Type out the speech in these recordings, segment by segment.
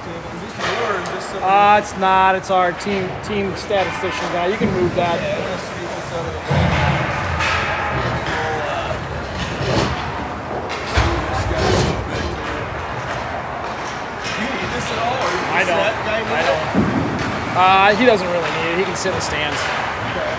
this yours? This It's not. It's our team statistician guy. You can move that. yeah, let's see what's up. Do you need this at all? Or you I don't. set guy with I it? don't. He doesn't really need it. He can sit in the stands. Okay.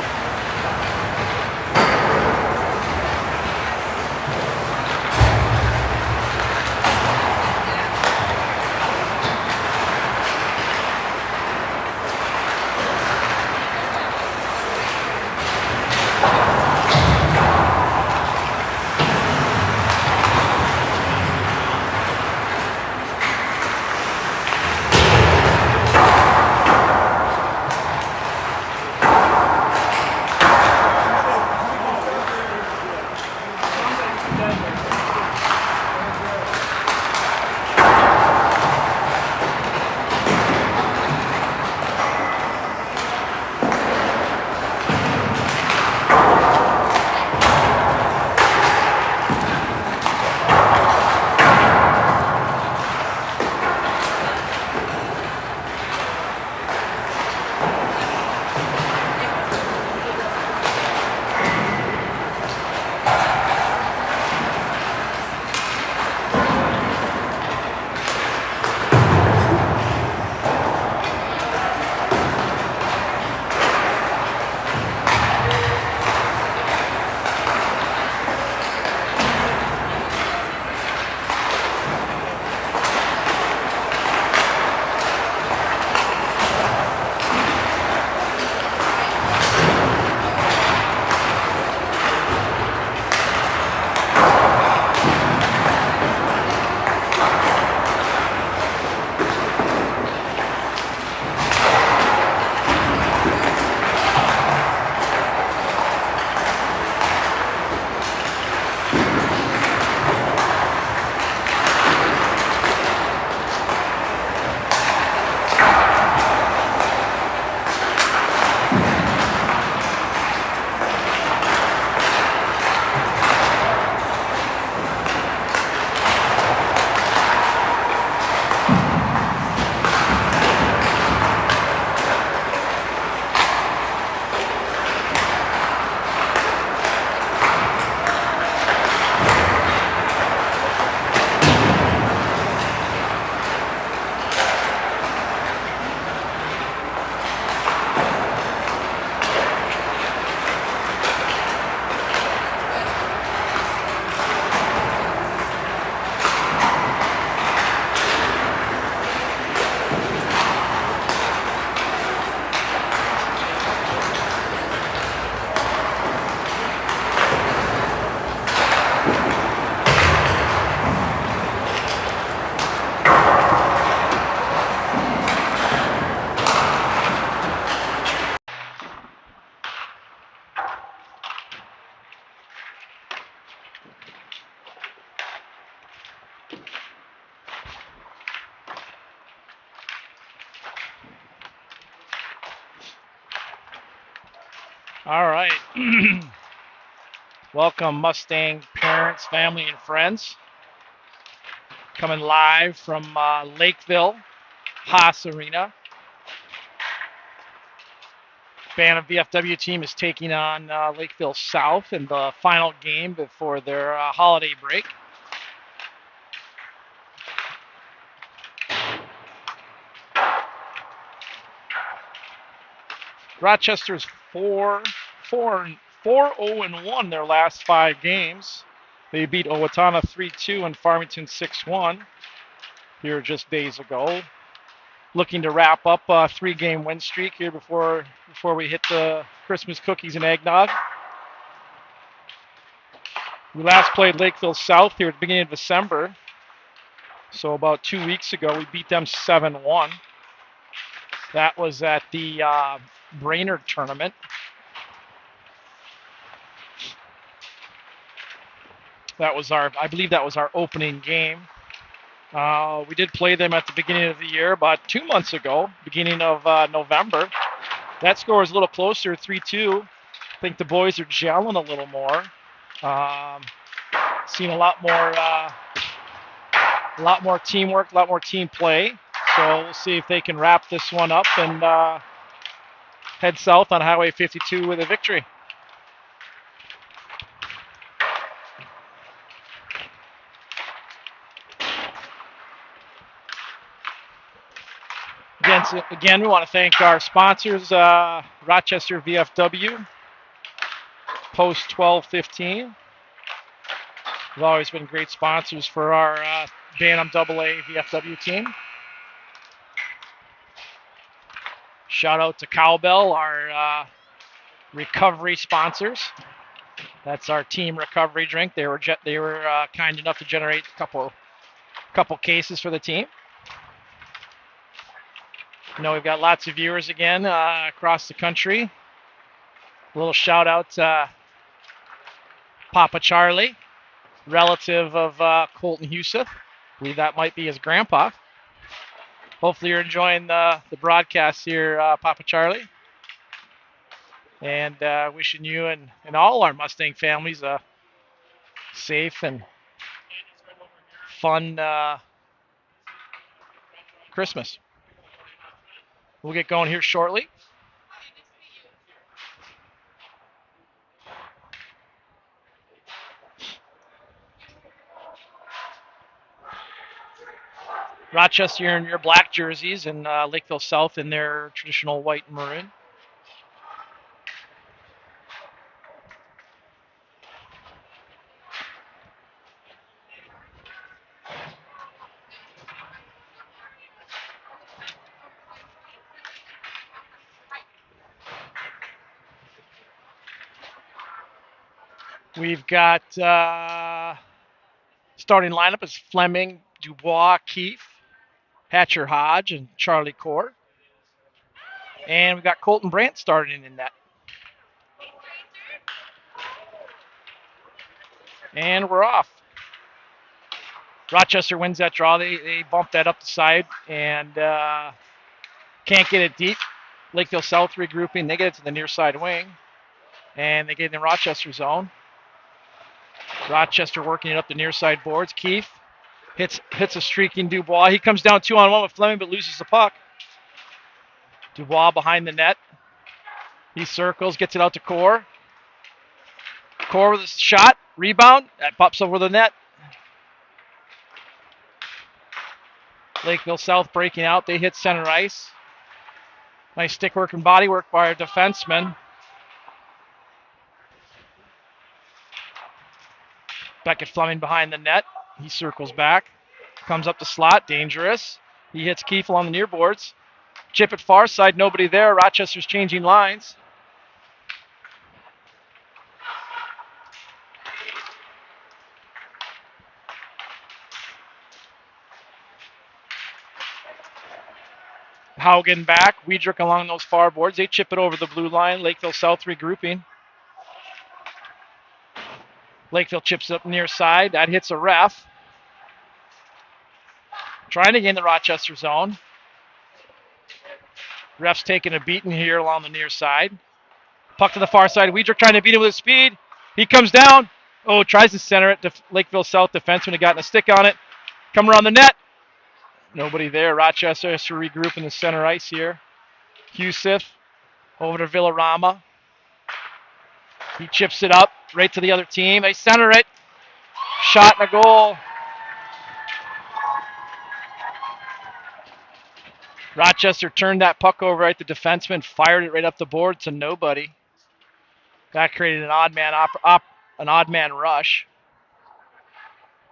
All right. Welcome, Mustang parents, family, and friends. Coming live from Lakeville, Haas Arena. Bantam VFW team is taking on Lakeville South in the final game before their holiday break. Rochester's 4-0-1 their last 5 games. They beat Owatonna 3-2 and Farmington 6-1 here just days ago. Looking to wrap up a 3-game win streak here before we hit the Christmas cookies and eggnog. We last played Lakeville South here at the beginning of December. So about 2 weeks ago, we beat them 7-1. That was at the Brainerd tournament. I believe that was our opening game. We did play them at the beginning of the year, about 2 months ago, beginning of November. That score is a little closer, 3-2. I think the boys are gelling a little more. Seen a lot more teamwork, a lot more team play. So we'll see if they can wrap this one up and head south on Highway 52 with a victory. Again, we want to thank our sponsors, Rochester VFW, Post 1215. They've always been great sponsors for our Bantam AA VFW team. Shout out to Cowbell, our recovery sponsors. That's our team recovery drink. They were kind enough to generate a couple cases for the team. We've got lots of viewers again across the country. A little shout out to Papa Charlie, relative of Colton Huseth. I believe that might be his grandpa. Hopefully you're enjoying the broadcast here, Papa Charlie. And wishing you and all our Mustang families a safe and fun Christmas. We'll get going here shortly. Rochester in your black jerseys and Lakeville South in their traditional white and maroon. We've got starting lineup is Fleming, Dubois, Keefe, Hatcher Hodge, and Charlie Core. And we've got Colton Brandt starting in net. And we're off. Rochester wins that draw. They bump that up the side and can't get it deep. Lakeville South regrouping. They get it to the near side wing. And they get in the Rochester zone. Rochester working it up the near side boards. Keefe hits a streaking Dubois. He comes down 2-on-1 with Fleming but loses the puck. Dubois behind the net. He circles, gets it out to Core. Core with a shot. Rebound. That pops over the net. Lakeville South breaking out. They hit center ice. Nice stick work and body work by our defenseman. Beckett Fleming behind the net. He circles back. Comes up the slot. Dangerous. He hits Keefe along the near boards. Chip at far side. Nobody there. Rochester's changing lines. Haugen back. Wiedrich along those far boards. They chip it over the blue line. Lakeville South regrouping. Lakeville chips up near side. That hits a ref. Trying to gain the Rochester zone. Ref's taking a beating here along the near side. Puck to the far side. Wiedrich trying to beat him with his speed. He comes down. Oh, tries to center it. Lakeville South defenseman had gotten a stick on it. Coming around the net. Nobody there. Rochester has to regroup in the center ice here. Huseth over to Villarama. He chips it up right to the other team. They center it. Shot and a goal. Rochester turned that puck over at the defenseman, fired it right up the board to nobody. That created an odd man rush.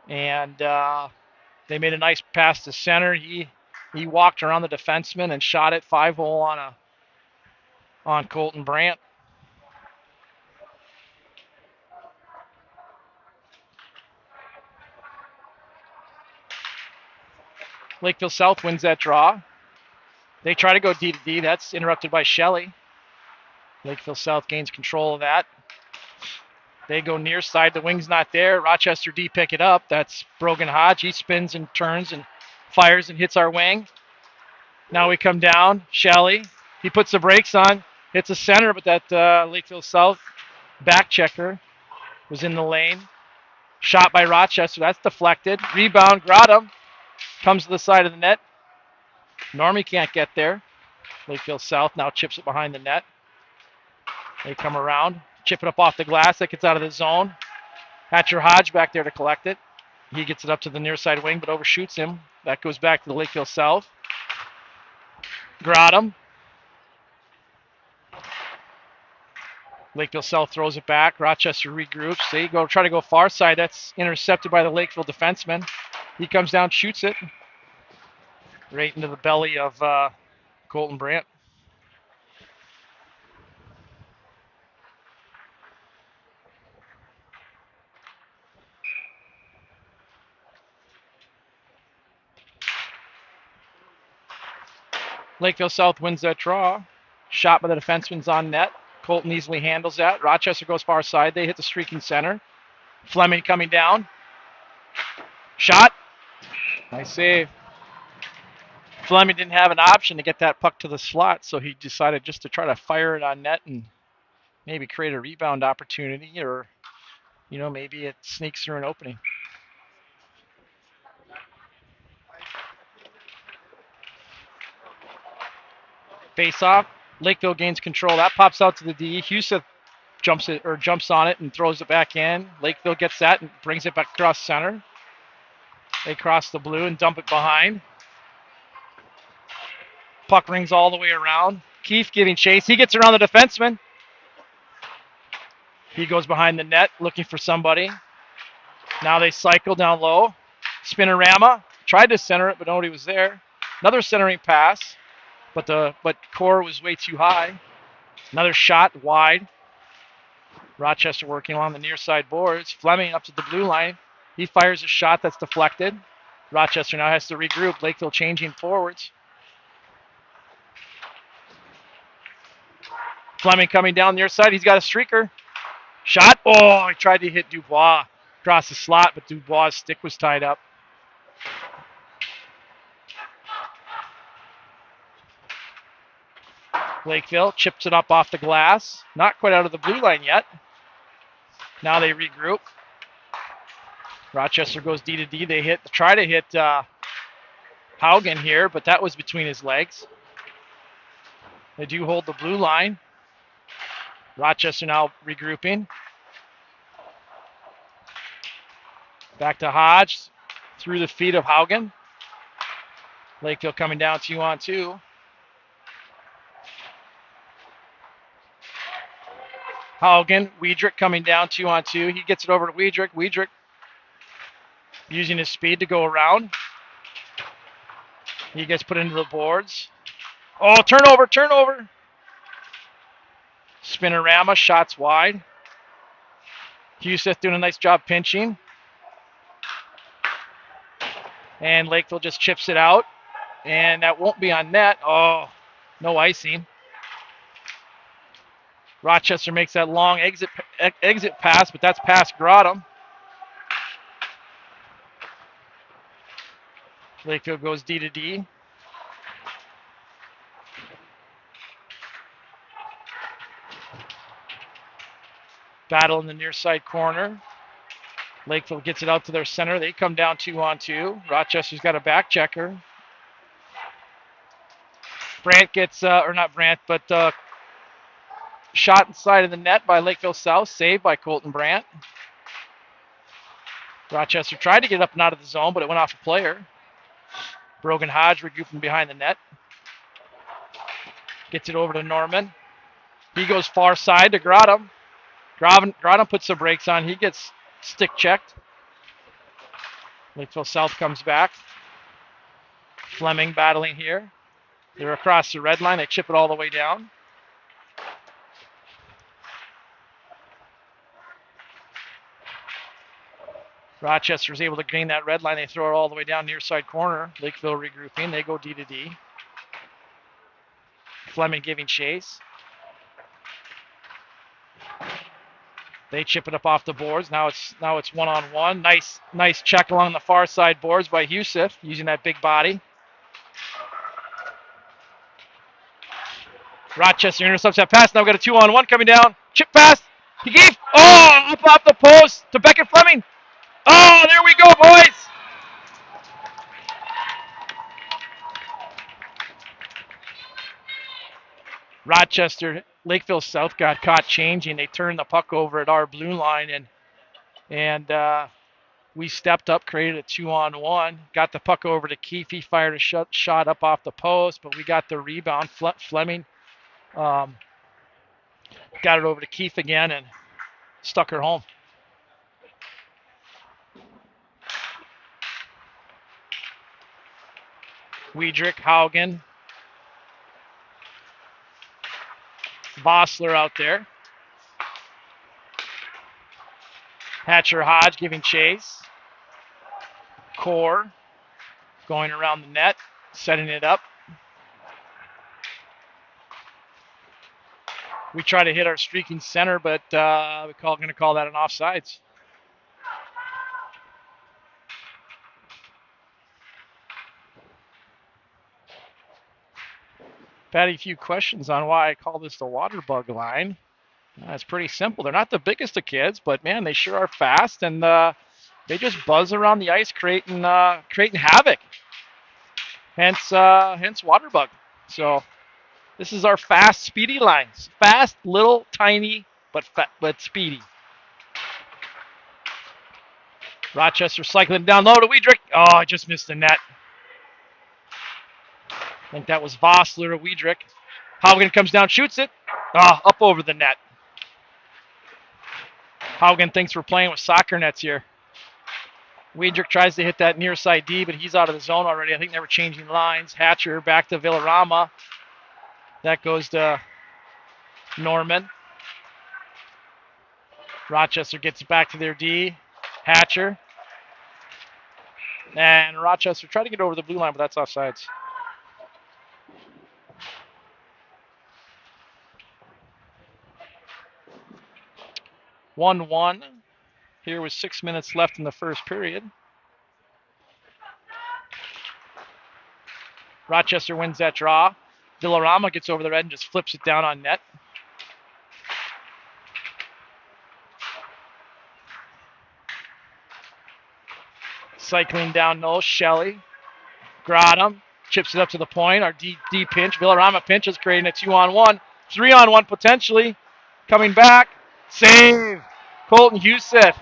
And they made a nice pass to center. He walked around the defenseman and shot it 5-hole on Colton Brandt. Lakeville South wins that draw. They try to go D to D. That's interrupted by Shelley. Lakeville South gains control of that. They go near side. The wing's not there. Rochester D pick it up. That's Brogan Hodge. He spins and turns and fires and hits our wing. Now we come down. Shelley. He puts the brakes on. Hits a center, but that Lakeville South back checker was in the lane. Shot by Rochester. That's deflected. Rebound. Grottam comes to the side of the net. Normie can't get there. Lakeville South now chips it behind the net. They come around, chip it up off the glass. That gets out of the zone. Hatcher Hodge back there to collect it. He gets it up to the near side wing, but overshoots him. That goes back to the Lakeville South. Grotham. Lakeville South throws it back. Rochester regroups. They go try to go far side. That's intercepted by the Lakeville defenseman. He comes down, shoots it right into the belly of Colton Brandt. Lakeville South wins that draw. Shot by the defenseman's on net. Colton easily handles that. Rochester goes far side. They hit the streaking center. Fleming coming down. Shot. Nice save. Fleming didn't have an option to get that puck to the slot, so he decided just to try to fire it on net and maybe create a rebound opportunity, or, maybe it sneaks through an opening. Face off. Lakeville gains control. That pops out to the D. Houston jumps on it and throws it back in. Lakeville gets that and brings it back across center. They cross the blue and dump it behind. Puck rings all the way around. Keefe giving chase. He gets around the defenseman. He goes behind the net looking for somebody. Now they cycle down low. Spinorama tried to center it, but nobody was there. Another centering pass, but core was way too high. Another shot wide. Rochester working along the near side boards. Fleming up to the blue line. He fires a shot that's deflected. Rochester now has to regroup. Lakeville changing forwards. Fleming coming down near side. He's got a streaker. Shot. Oh, he tried to hit Dubois across the slot, but Dubois' stick was tied up. Lakeville chips it up off the glass. Not quite out of the blue line yet. Now they regroup. Rochester goes D to D. They try to hit Haugen here, but that was between his legs. They do hold the blue line. Rochester now regrouping. Back to Hodge. Through the feet of Haugen. Lakeville coming down 2-on-2. Haugen, Wiedrich coming down 2-on-2. He gets it over to Wiedrich. Wiedrich using his speed to go around. He gets put into the boards. Oh, turnover. Spinorama, shots wide. Huseth doing a nice job pinching. And Lakeville just chips it out. And that won't be on net. Oh, no icing. Rochester makes that long exit pass, but that's past Grotham. Lakeville goes D to D. Battle in the near side corner. Lakeville gets it out to their center. They come down 2-on-2. Rochester's got a back checker. Brandt gets, shot inside of the net by Lakeville South. Saved by Colton Brandt. Rochester tried to get up and out of the zone, but it went off a player. Brogan Hodge regrouping behind the net. Gets it over to Norman. He goes far side to Grotham. Grotham puts the brakes on. He gets stick checked. Lakeville South comes back. Fleming battling here. They're across the red line. They chip it all the way down. Rochester is able to gain that red line. They throw it all the way down near side corner. Lakeville regrouping. They go D to D. Fleming giving chase. They chip it up off the boards. Now it's 1-on-1. Nice check along the far side boards by Huseth using that big body. Rochester intercepts that pass. Now we've got a 2-on-1 coming down. Chip pass. He gave. Oh, up off the post to Beckett Fleming. Oh, there we go, boys. Rochester, Lakeville South got caught changing. They turned the puck over at our blue line, and we stepped up, created a 2-on-1, got the puck over to Keefe. He fired a shot up off the post, but we got the rebound. Fleming got it over to Keefe again and stuck her home. Weidrich, Haugen, Vossler out there. Hatcher Hodge giving chase. Core going around the net, setting it up. We try to hit our streaking center, but we're going to call that an offsides. Patty, a few questions on why I call this the water bug line. It's pretty simple. They're not the biggest of kids, but man, they sure are fast, and they just buzz around the ice, creating havoc. Hence water bug. So this is our fast, speedy lines. Fast, little, tiny, but speedy. Rochester cycling down low to Weidrich. Oh, I just missed the net. I think that was Vossler or Weidrich. Haugen comes down, shoots it. Up over the net. Haugen thinks we're playing with soccer nets here. Weidrich tries to hit that near side D, but he's out of the zone already. I think they were changing lines. Hatcher back to Villarama. That goes to Norman. Rochester gets it back to their D. Hatcher. And Rochester tried to get over the blue line, but that's offsides. (1-1) here with 6 minutes left in the first period. Rochester wins that draw. Villarama gets over the red and just flips it down on net. Cycling down low, Shelley. Gradam chips it up to the point. Our D pinch. Villarama pinches, creating a 2-on-1. 3-on-1 potentially. Coming back. Save. Colton Huseth.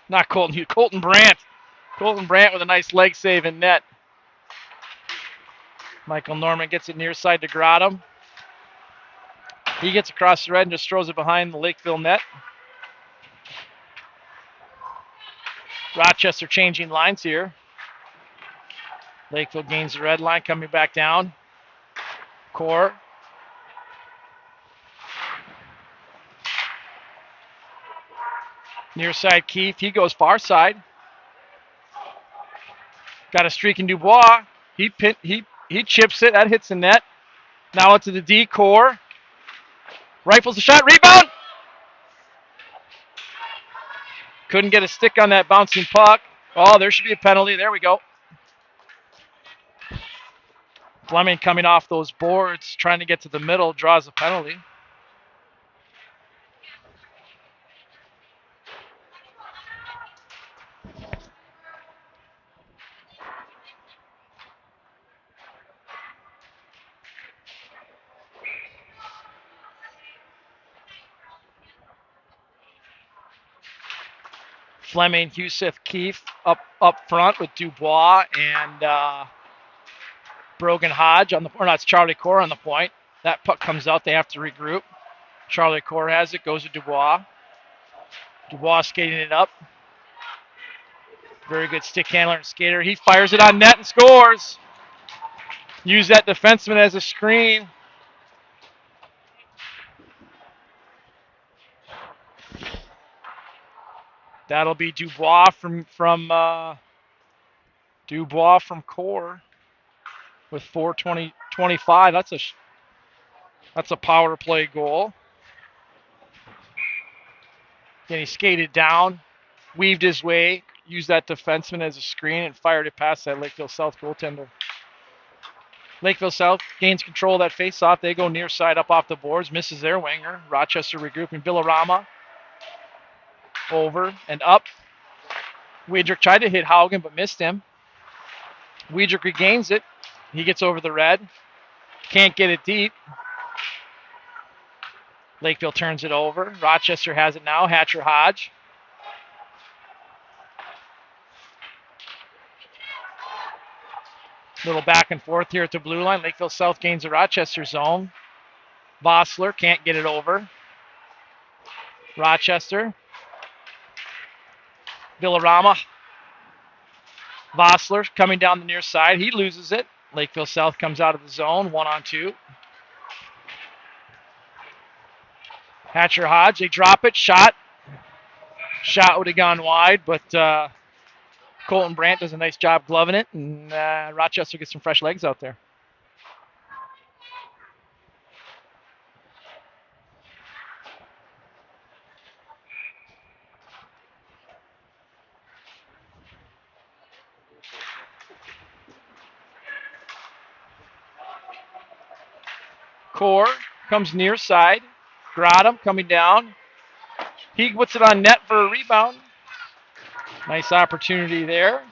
Not Colton Hughes. Colton Brandt. Colton Brandt with a nice leg save in net. Michael Norman gets it near side to Gradam. He gets across the red and just throws it behind the Lakeville net. Rochester changing lines here. Lakeville gains the red line, coming back down. Core. Near side Keefe. He goes far side. Got a streak in Dubois. He chips it. That hits the net. Now into the D. Core. Rifles the shot. Rebound. Couldn't get a stick on that bouncing puck. Oh, there should be a penalty. There we go. Fleming coming off those boards, trying to get to the middle, draws a penalty. Fleming, Huseth, Keefe up front with Dubois and Brogan Hodge on the, or not, it's Charlie Core on the point. That puck comes out, they have to regroup. Charlie Core has it, goes to Dubois. Dubois skating it up. Very good stick handler and skater. He fires it on net and scores. Use that defenseman as a screen. That'll be Dubois from Core with 4:25. That's a power play goal. Then he skated down, weaved his way, used that defenseman as a screen, and fired it past that Lakeville South goaltender. Lakeville South gains control of that faceoff. They go near side up off the boards, misses their winger. Rochester regrouping. Villarama over and up. Weidrich tried to hit Haugen but missed him. Weidrich regains it. He gets over the red. Can't get it deep. Lakeville turns it over. Rochester has it now. Hatcher Hodge. Little back and forth here at the blue line. Lakeville South gains the Rochester zone. Vossler can't get it over. Rochester. Villarama. Vossler coming down the near side. He loses it. Lakeville South comes out of the zone. 1-on-2. Hatcher Hodge. They drop it. Shot. Shot would have gone wide, but Colton Brandt does a nice job gloving it, and Rochester gets some fresh legs out there. Core comes near side. Grotham coming down. He puts it on net for a rebound. Nice opportunity there.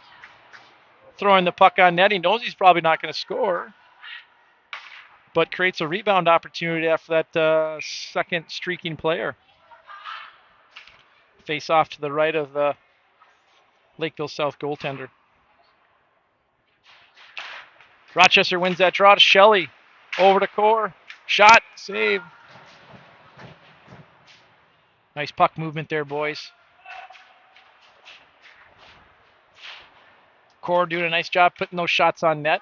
Throwing the puck on net. He knows he's probably not going to score, but creates a rebound opportunity after that second streaking player. Face off to the right of the Lakeville South goaltender. Rochester wins that draw to Shelley. Over to Core. Shot. Save. Nice puck movement there, boys. Core doing a nice job putting those shots on net.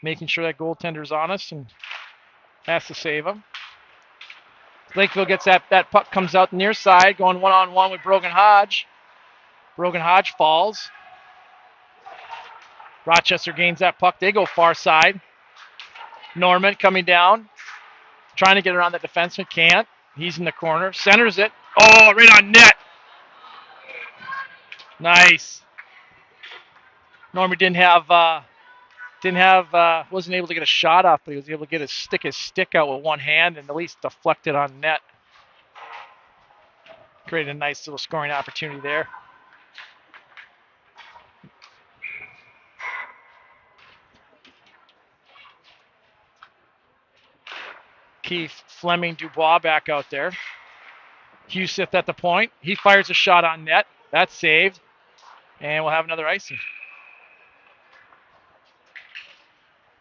Making sure that goaltender's honest and has to save them. Lakeville gets that puck, comes out near side, going one-on-one with Brogan Hodge. Brogan Hodge falls. Rochester gains that puck. They go far side. Norman coming down. Trying to get around the defenseman. Can't. He's in the corner. Centers it. Oh, right on net. Nice. Norman wasn't able to get a shot off, but he was able to get his stick out with one hand and at least deflect it on net. Created a nice little scoring opportunity there. Keith Fleming Dubois back out there. Huseth at the point. He fires a shot on net. That's saved. And we'll have another icing.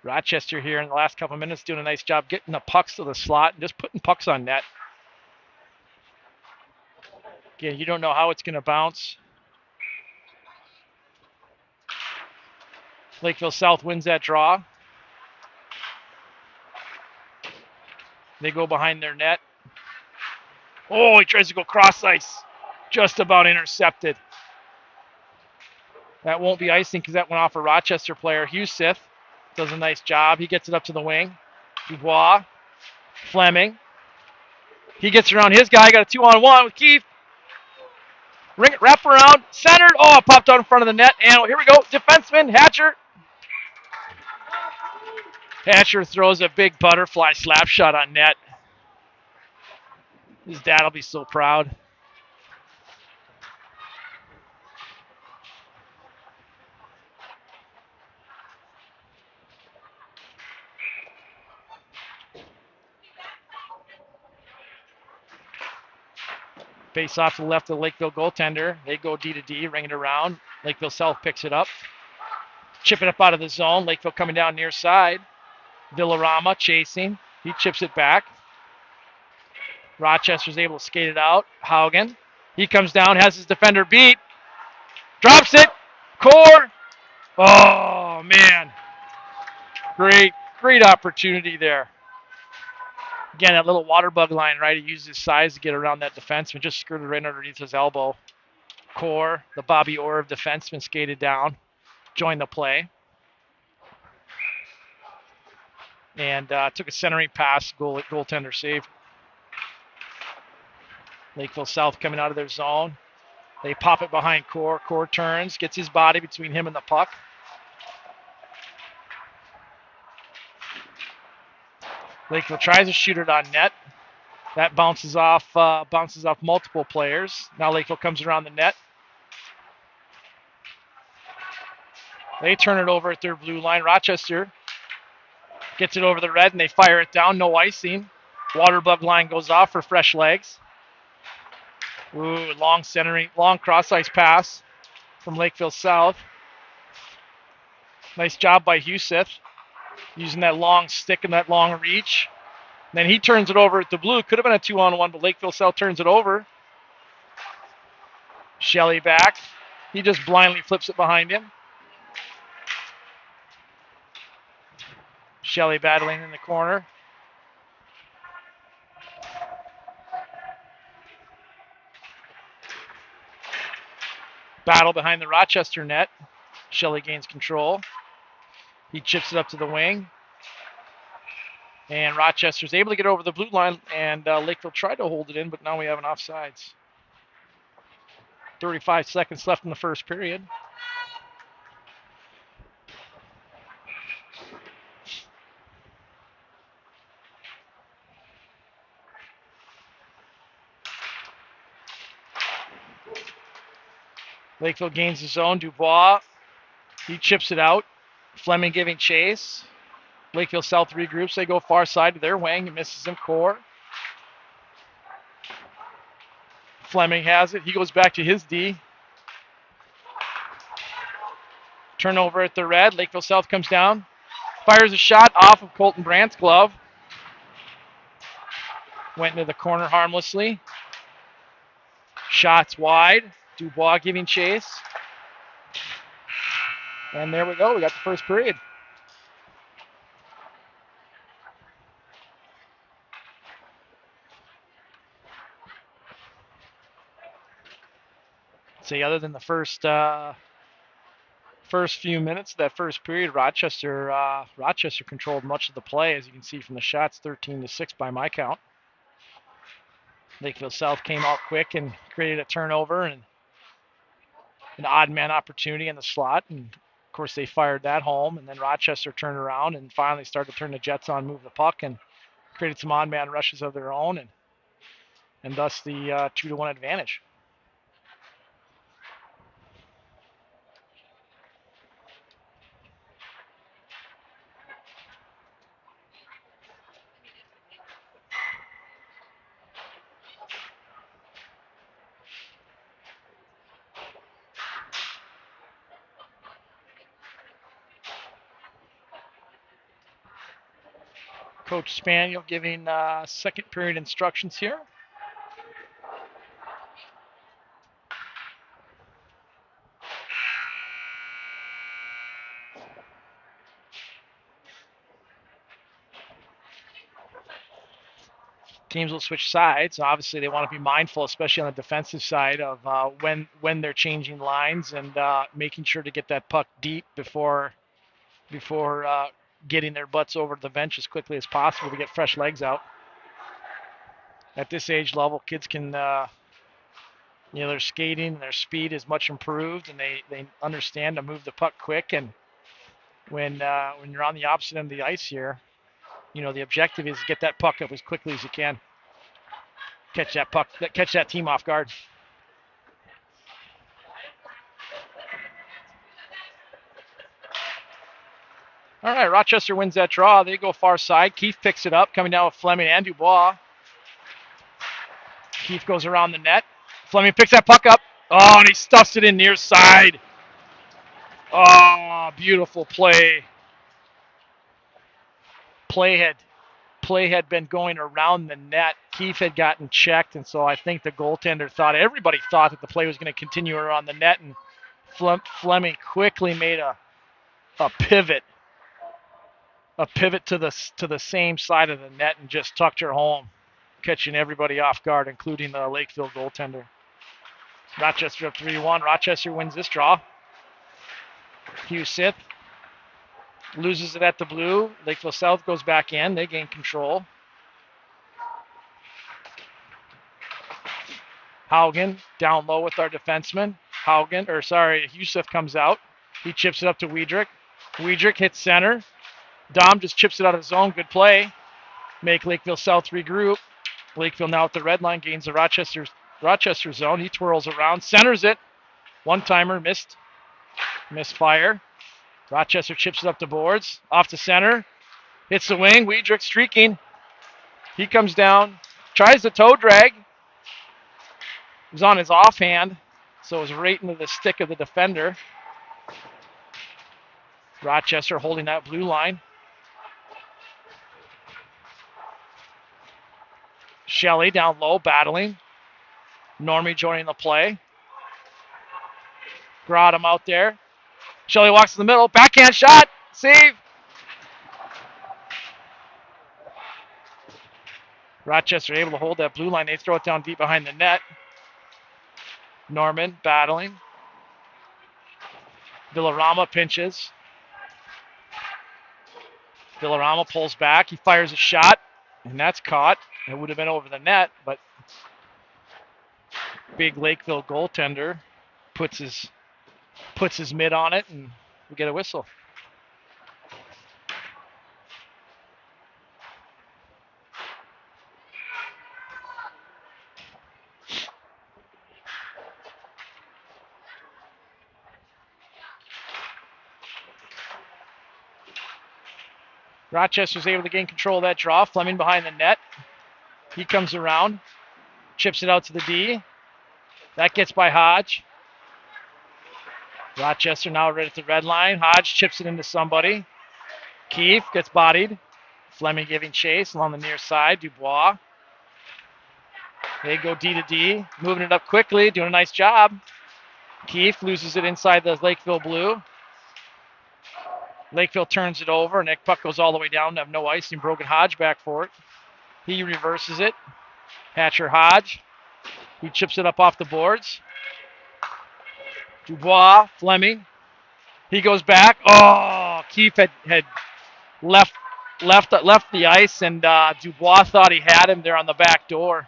Rochester here in the last couple of minutes doing a nice job getting the pucks to the slot and just putting pucks on net. Again, you don't know how it's going to bounce. Lakeville South wins that draw. They go behind their net. Oh, he tries to go cross ice. Just about intercepted. That won't be icing because that went off a Rochester player. Huseth does a nice job. He gets it up to the wing. Dubois. Fleming. He gets around his guy. Got a 2-on-1 with Keith. Ring it, wrap around. Centered. Oh, it popped out in front of the net. And here we go. Defenseman, Hatcher. Hatcher throws a big butterfly slap shot on net. His dad will be so proud. Face off to the left of the Lakeville goaltender. They go D to D, ring it around. Lakeville South picks it up. Chip it up out of the zone. Lakeville coming down near side. Villarama chasing. He chips it back. Rochester's able to skate it out. Haugen. He comes down, has his defender beat. Drops it. Core. Oh, man. Great opportunity there. Again, that little water bug line, right? He used his size to get around that defenseman. Just skirted right underneath his elbow. Core, the Bobby Orr of defenseman, skated down. Joined the play. And took a centering pass. Goaltender saved. Lakeville South coming out of their zone. They pop it behind Core. Core turns, gets his body between him and the puck. Lakeville tries to shoot it on net. That bounces off multiple players. Now Lakeville comes around the net. They turn it over at their blue line. Rochester Gets it over the red, and they fire it down. No icing. Water bug line goes off for fresh legs. Ooh, long centering, long cross ice pass from Lakeville South. Nice job by Huseth, using that long stick and that long reach. And then he turns it over at the blue. Could have been a 2-on-1, but Lakeville South turns it over. Shelley back. He just blindly flips it behind him. Shelley battling in the corner. Battle behind the Rochester net. Shelley gains control. He chips it up to the wing. And Rochester's able to get over the blue line, and Lakeville tried to hold it in, but now we have an offsides. 35 seconds left in the first period. Lakeville gains the zone. Dubois, he chips it out. Fleming giving chase. Lakeville South regroups. They go far side to their wing. He misses him core. Fleming has it. He goes back to his D. Turnover at the red. Lakeville South comes down. Fires a shot off of Colton Brandt's glove. Went into the corner harmlessly. Shots wide. Dubois giving chase. And there we go. We got the first period. See, other than the first few minutes of that first period, Rochester controlled much of the play, as you can see from the shots, 13-6 by my count. Lakeville South came out quick and created a turnover and an odd man opportunity in the slot, and of course they fired that home, and then Rochester turned around and finally started to turn the Jets on, move the puck, and created some odd man rushes of their own, and thus the 2-1 advantage. Coach Spaniel giving second period instructions here. Teams will switch sides. Obviously, they want to be mindful, especially on the defensive side, of when they're changing lines and making sure to get that puck deep before getting their butts over the bench as quickly as possible to get fresh legs out. At this age level, kids can, their skating and their speed is much improved, and they understand to move the puck quick. And when you're on the opposite end of the ice here, the objective is to get that puck up as quickly as you can. Catch that team off guard. All right, Rochester wins that draw. They go far side. Keith picks it up, coming down with Fleming and Dubois. Keith goes around the net. Fleming picks that puck up. Oh, and he stuffs it in near side. Oh, beautiful play. Play had been going around the net. Keith had gotten checked, and so I think the goaltender everybody thought that the play was going to continue around the net, and Fleming quickly made a pivot to the same side of the net and just tucked her home, catching everybody off guard, including the Lakeville goaltender. Rochester up 3-1. Rochester wins this draw. Huseth loses it at the blue. Lakeville South goes back in. They gain control. Haugen down low with our defenseman. Huseth comes out. He chips it up to Wiedrich. Wiedrich hits center. Dom just chips it out of his own. Good play. Make Lakeville South regroup. Lakeville now at the red line gains the Rochester zone. He twirls around, centers it. One-timer, missed. Misfire. Rochester chips it up the boards. Off to center. Hits the wing. Weidrich streaking. He comes down. Tries the toe drag. It was on his offhand, so it was right into the stick of the defender. Rochester holding that blue line. Shelley down low, battling. Normie joining the play. Grotham out there. Shelley walks in the middle. Backhand shot. Save. Rochester able to hold that blue line. They throw it down deep behind the net. Norman battling. Villarama pinches. Villarama pulls back. He fires a shot, and that's caught. It would have been over the net, but big Lakeville goaltender puts his mitt on it, and we get a whistle. Rochester's able to gain control of that draw. Fleming behind the net. He comes around, chips it out to the D. That gets by Hodge. Rochester now right at the red line. Hodge chips it into somebody. Keefe gets bodied. Fleming giving chase along the near side. Dubois. They go D to D, moving it up quickly, doing a nice job. Keefe loses it inside the Lakeville blue. Lakeville turns it over, and that puck goes all the way down to have no icing. Brogan Hodge back for it. He reverses it. Hatcher Hodge. He chips it up off the boards. Dubois, Fleming. He goes back. Oh, Keefe had left the ice, and Dubois thought he had him there on the back door.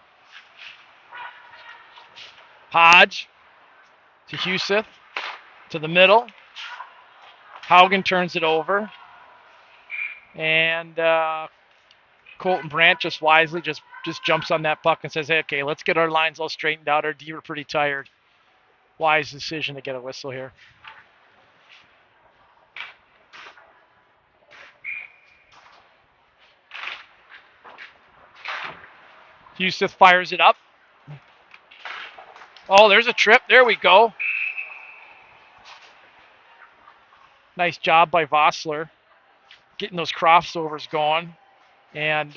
Hodge to Huseth, to the middle. Haugen turns it over. And Colton Brandt just wisely just jumps on that puck and says, hey, okay, let's get our lines all straightened out. Our D were pretty tired. Wise decision to get a whistle here. Huseth fires it up. Oh, there's a trip. There we go. Nice job by Vossler getting those crossovers going. And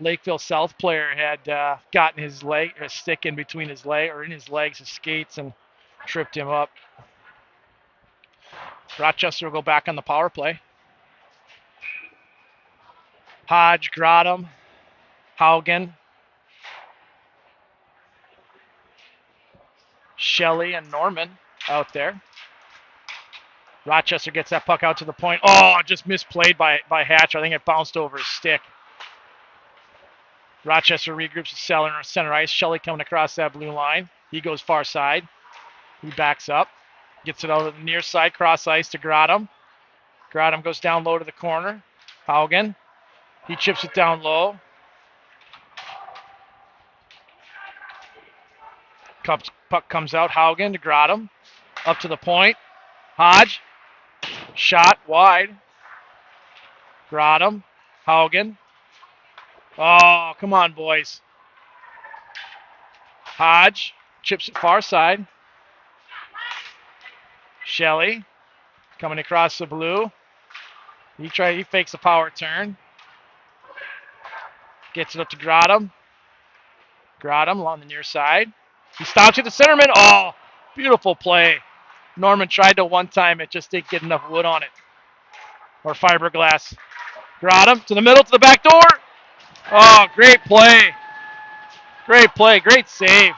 Lakeville South player had gotten his stick in between his leg, or in his legs, his skates, and tripped him up. Rochester will go back on the power play. Hodge, Grotham, Haugen, Shelley, and Norman out there. Rochester gets that puck out to the point. Oh, just misplayed by Hatcher. I think it bounced over his stick. Rochester regroups at center ice. Shelley coming across that blue line. He goes far side. He backs up. Gets it out of the near side, cross ice to Grotham. Grotham goes down low to the corner. Haugen. He chips it down low. Puck comes out. Haugen to Grotham. Up to the point. Hodge. Shot wide. Grotham. Haugen. Oh, come on, boys. Hodge chips it far side. Shelley coming across the blue. He fakes a power turn. Gets it up to Grotham. Grotham along the near side. He stops at the centerman. Oh, beautiful play. Norman tried to one time. It just didn't get enough wood on it. Or fiberglass. Grotham to the middle, to the back door. Oh, great play. Great play. Great save.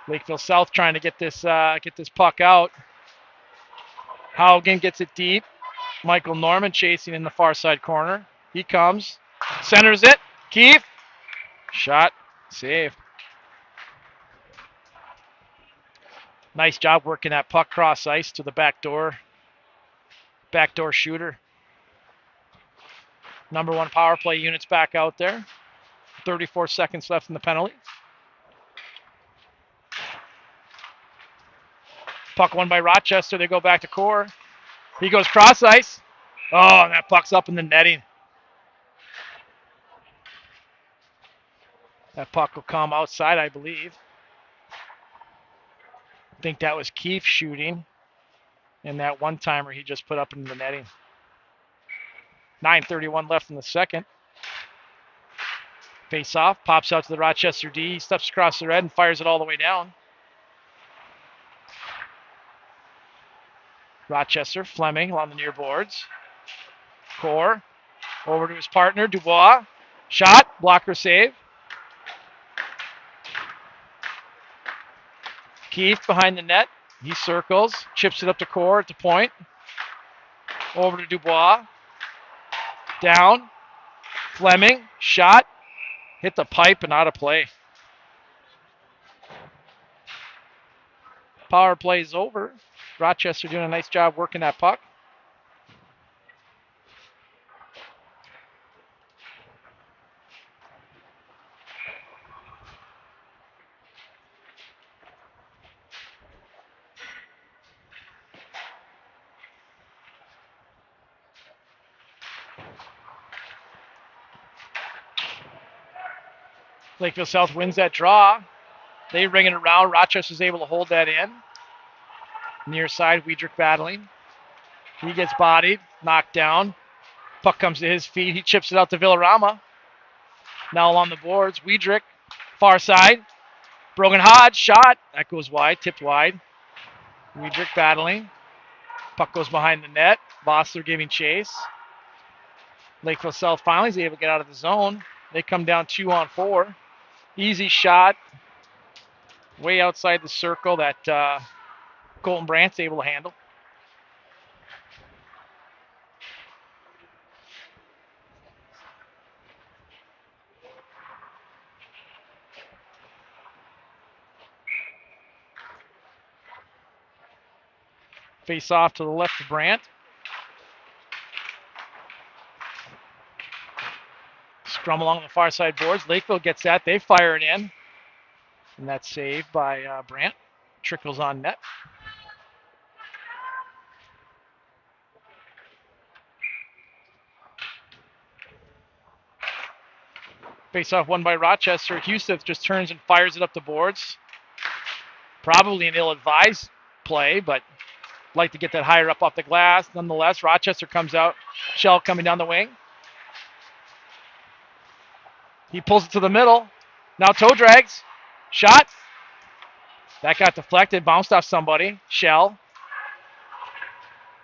Lakeville South trying to get this puck out. Haugen gets it deep. Michael Norman chasing in the far side corner. He comes. Centers it. Keefe. Shot. Save. Nice job working that puck cross ice to the back door. Backdoor shooter. Number one power play units back out there. 34 seconds left in the penalty. Puck won by Rochester. They go back to core. He goes cross ice. Oh, and that puck's up in the netting. That puck will come outside, I believe. I think that was Keefe shooting. And that one-timer he just put up into the netting. 9:31 left in the second. Face off, pops out to the Rochester D. He steps across the red and fires it all the way down. Rochester, Fleming along the near boards. Core, over to his partner, Dubois. Shot, blocker save. Keith behind the net. He circles, chips it up to Core at the point. Over to Dubois. Down. Fleming, shot. Hit the pipe and out of play. Power play is over. Rochester doing a nice job working that puck. Lakeville South wins that draw. They ring it around. Rochester's able to hold that in. Near side, Weidrich battling. He gets bodied, knocked down. Puck comes to his feet. He chips it out to Villarama. Now along the boards, Weidrich, far side. Brogan Hodge, shot. That goes wide, tipped wide. Weidrich battling. Puck goes behind the net. Vossler giving chase. Lakeville South finally is able to get out of the zone. They come down 2-on-4. Easy shot. Way outside the circle that Colton Brandt's able to handle. Face off to the left of Brandt. Scrum along the far side boards. Lakeville gets that. They fire it in. And that's saved by Brandt. Trickles on net. Face off won by Rochester. Huseth just turns and fires it up the boards. Probably an ill-advised play, but like to get that higher up off the glass. Nonetheless, Rochester comes out. Shell coming down the wing. He pulls it to the middle. Now toe drags. Shot. That got deflected. Bounced off somebody. Shell.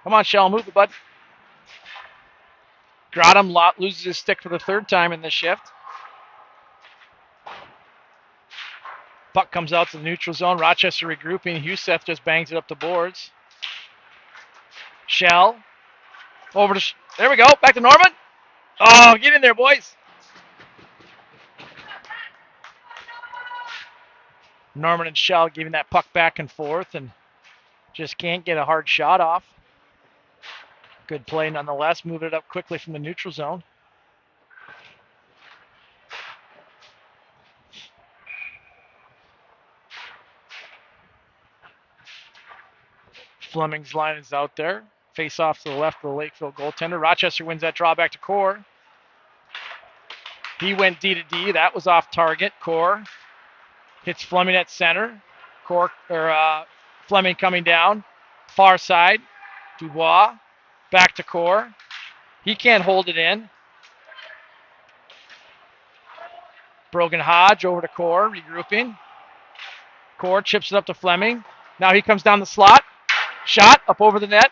Come on, Shell. Move the bud. Grotham loses his stick for the third time in this shift. Puck comes out to the neutral zone. Rochester regrouping. Huseth just bangs it up the boards. Shell. Over to... there we go. Back to Norman. Oh, get in there, boys. Norman and Shell giving that puck back and forth and just can't get a hard shot off. Good play nonetheless. Moving it up quickly from the neutral zone. Fleming's line is out there. Face off to the left of the Lakeville goaltender. Rochester wins that draw back to Core. He went D to D. That was off target. Core hits Fleming at center. Fleming coming down. Far side. Dubois. Back to Core. He can't hold it in. Brogan Hodge over to Core. Regrouping. Core chips it up to Fleming. Now he comes down the slot. Shot up over the net.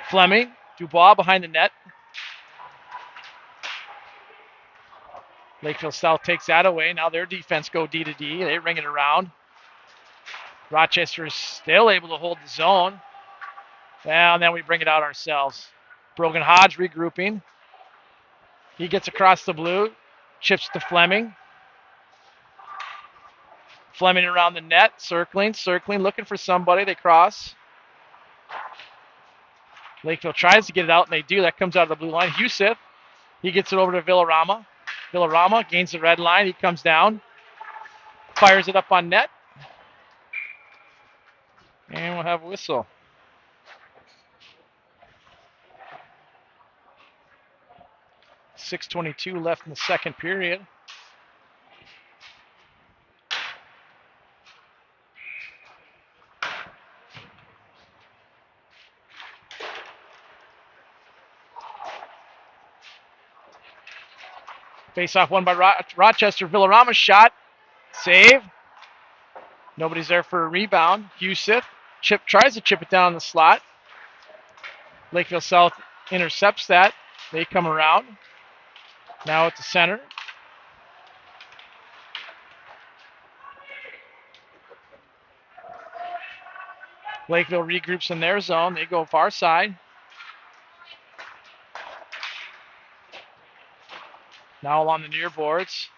Fleming. Dubois behind the net. Lakeville South takes that away. Now their defense go D to D. They ring it around. Rochester is still able to hold the zone. And then we bring it out ourselves. Brogan Hodge regrouping. He gets across the blue. Chips to Fleming. Fleming around the net. Circling, looking for somebody. They cross. Lakeville tries to get it out, and they do. That comes out of the blue line. Huseth. He gets it over to Villarama. Villarama gains the red line. He comes down. Fires it up on net. And we'll have a whistle. 6:22 left in the second period. Face-off won by Rochester. Villarama's shot. Save. Nobody's there for a rebound. Huseth tries to chip it down the slot. Lakeville South intercepts that. They come around. Now at the center. Lakeville regroups in their zone. They go far side. Now along the near boards.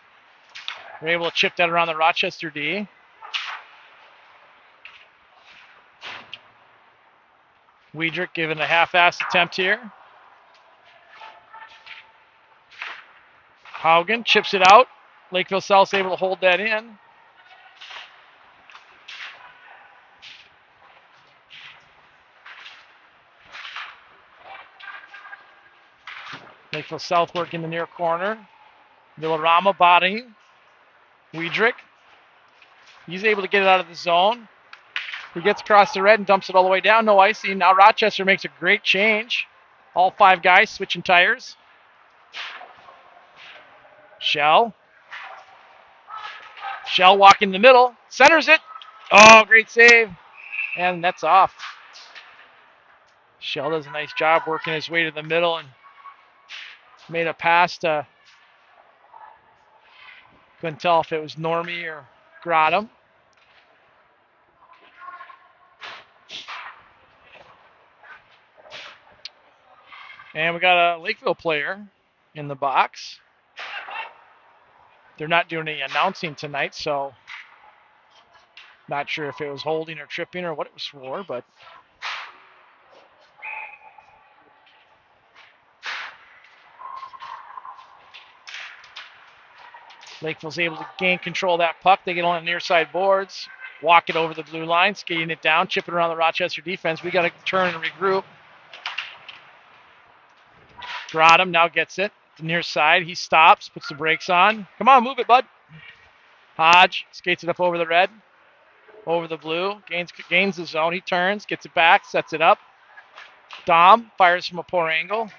They're able to chip that around the Rochester D. Weidrich giving a half-assed attempt here. Haugen chips it out. Lakeville South's able to hold that in. Lakeville South working the near corner. Villarama bodying. Weidrich. He's able to get it out of the zone. He gets across the red and dumps it all the way down. No icing. Now Rochester makes a great change. All 5 guys switching tires. Shell walking in the middle. Centers it. Oh, great save. And that's off. Shell does a nice job working his way to the middle and made a pass to, couldn't tell if it was Normie or Grotham. And we got a Lakeville player in the box. They're not doing any announcing tonight, so not sure if it was holding or tripping or what it was for, but Lakeville's able to gain control of that puck. They get on the near side boards, walk it over the blue line, skating it down, chip it around the Rochester defense. We got to turn and regroup. Grotham now gets it. The near side, he stops, puts the brakes on. Come on, move it, bud. Hodge skates it up over the red, over the blue, gains the zone. He turns, gets it back, sets it up. Dom fires from a poor angle,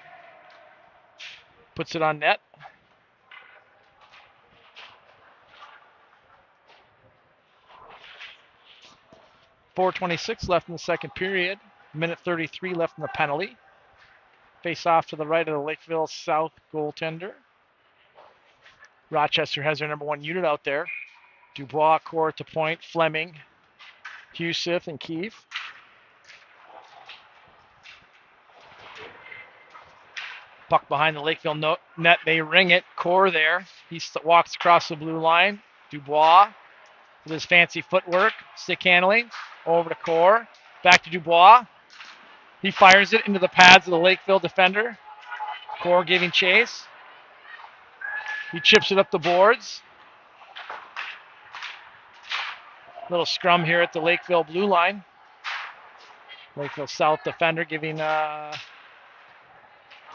puts it on net. .426 left in the second period. Minute 33 left in the penalty. Face off to the right of the Lakeville South goaltender. Rochester has their number 1 unit out there. Dubois, core to point, Fleming, Huseth, and Keefe. Puck behind the Lakeville net. They ring it. Core there. He walks across the blue line. Dubois with his fancy footwork, stick handling, over to Core. Back to Dubois. He fires it into the pads of the Lakeville defender. Core giving chase. He chips it up the boards. Little scrum here at the Lakeville blue line. Lakeville South defender giving us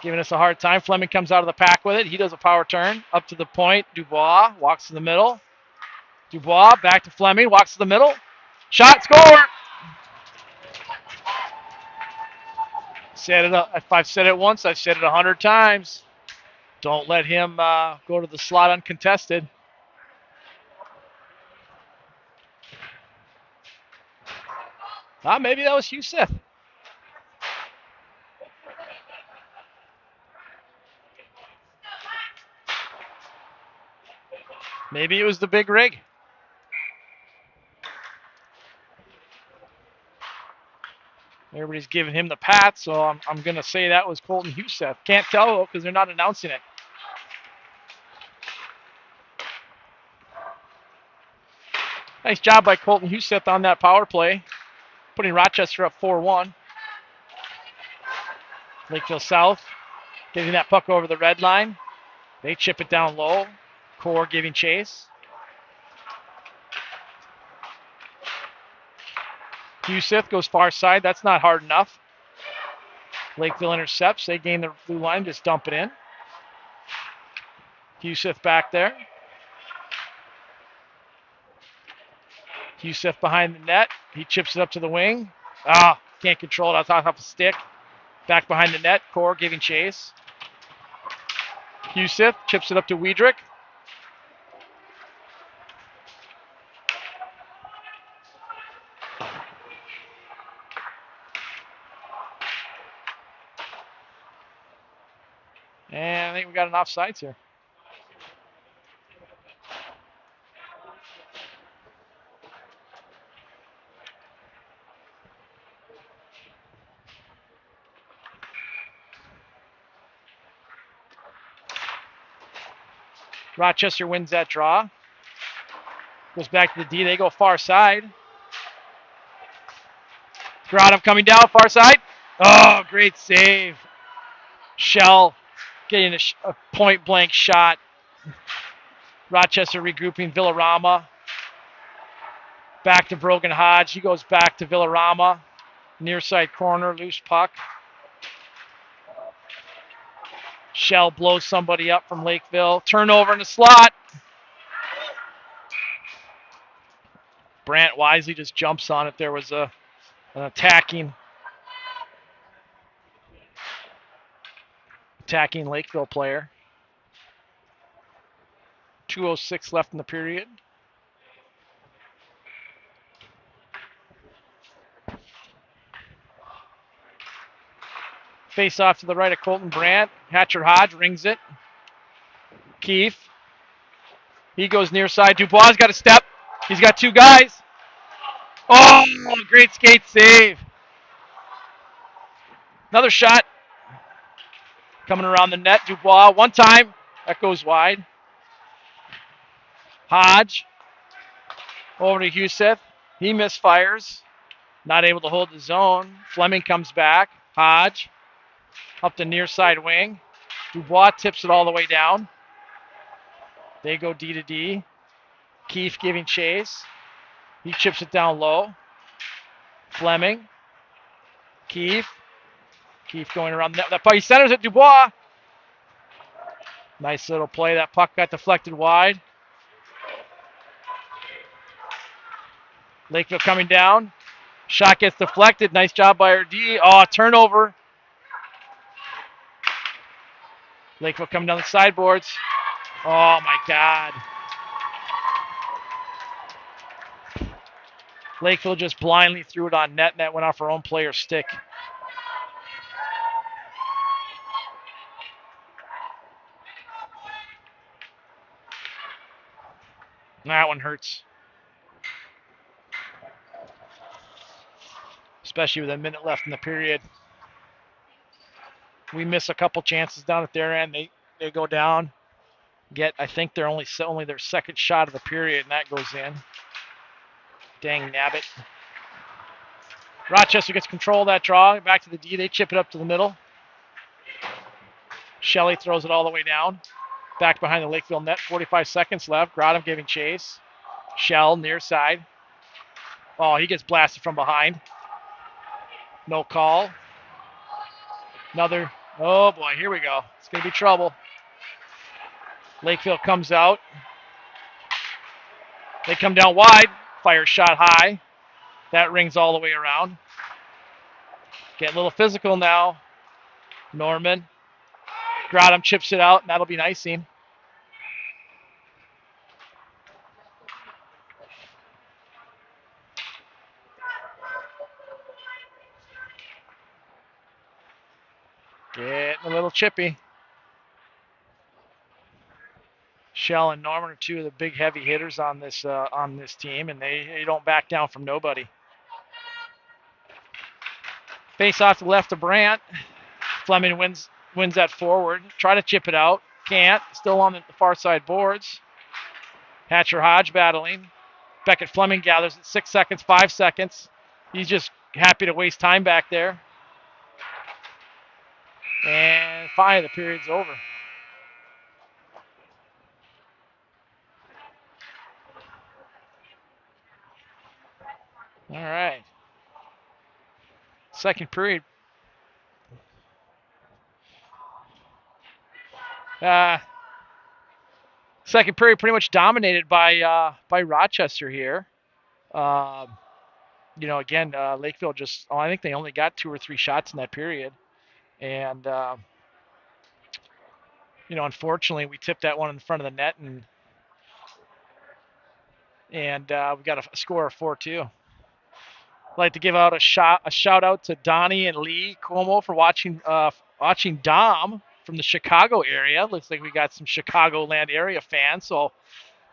a hard time. Fleming comes out of the pack with it. He does a power turn up to the point. Dubois walks to the middle. Dubois back to Fleming, walks to the middle. Shot, score! If I've said it once, I've said it 100 times. Don't let him go to the slot uncontested. Maybe that was Huseth. Maybe it was the big rig. Everybody's giving him the pat, so I'm going to say that was Colton Huseth. Can't tell because they're not announcing it. Nice job by Colton Huseth on that power play, putting Rochester up 4-1. Lakeville South getting that puck over the red line. They chip it down low. Core giving chase. Huseth goes far side. That's not hard enough. Lakeville intercepts. They gain the blue line, just dump it in. Huseth back there. Huseth behind the net. He chips it up to the wing. Can't control it. Off a stick. Back behind the net. Core giving chase. Huseth chips it up to Wiedrich. And I think we got an offsides here. Rochester wins that draw. Goes back to the D. They go far side. Groudham coming down far side. Oh, great save. Shell getting a point blank shot. Rochester regrouping. Villarama. Back to Brogan Hodge. He goes back to Villarama. Near side corner. Loose puck. Shell blows somebody up from Lakeville. Turnover in the slot. Brant wisely just jumps on it. There was an attacking Lakeville player. 2:06 left in the period. Face off to the right of Colton Brandt. Hatcher Hodge rings it. Keefe. He goes near side. Dubois got a step. He's got two guys. Oh, great skate save. Another shot. Coming around the net. Dubois one time. That goes wide. Hodge. Over to Huseth. He misfires. Not able to hold the zone. Fleming comes back. Hodge. Up the near side wing. Dubois tips it all the way down. They go D to D. Keefe giving chase. He chips it down low. Fleming. Keefe. Keefe going around that puck. He centers it. Dubois. Nice little play. That puck got deflected wide. Lakeville coming down. Shot gets deflected. Nice job by our D. Oh, turnover. Lakeville coming down the sideboards. Oh, my God. Lakeville just blindly threw it on net, and that went off our own player's stick. That one hurts. Especially with a minute left in the period. We miss a couple chances down at their end. They go down. I think they're only their second shot of the period, and that goes in. Dang nabbit. Rochester gets control of that draw. Back to the D. They chip it up to the middle. Shelley throws it all the way down. Back behind the Lakeville net. 45 seconds left. Groudham giving chase. Shell near side. Oh, he gets blasted from behind. No call. Another. Oh, boy. Here we go. It's going to be trouble. Lakeville comes out. They come down wide. Fire shot high. That rings all the way around. Getting a little physical now. Norman. Groudham chips it out, and that'll be an icing. Getting a little chippy. Shell and Norman are two of the big heavy hitters on this team, and they don't back down from nobody. Face off to the left of Brandt. Fleming wins that forward. Try to chip it out. Can't. Still on the far side boards. Hatcher Hodge battling. Beckett Fleming gathers at 6 seconds, 5 seconds. He's just happy to waste time back there. And finally, the period's over. All right. Second period. Second period pretty much dominated by Rochester here. Again, Lakeville I think they only got 2 or 3 shots in that period. And, unfortunately, we tipped that one in front of the net, and we got a score of 4-2. I'd like to give out a shout out to Donnie and Lee Cuomo for watching Dom from the Chicago area. Looks like we got some Chicagoland area fans, so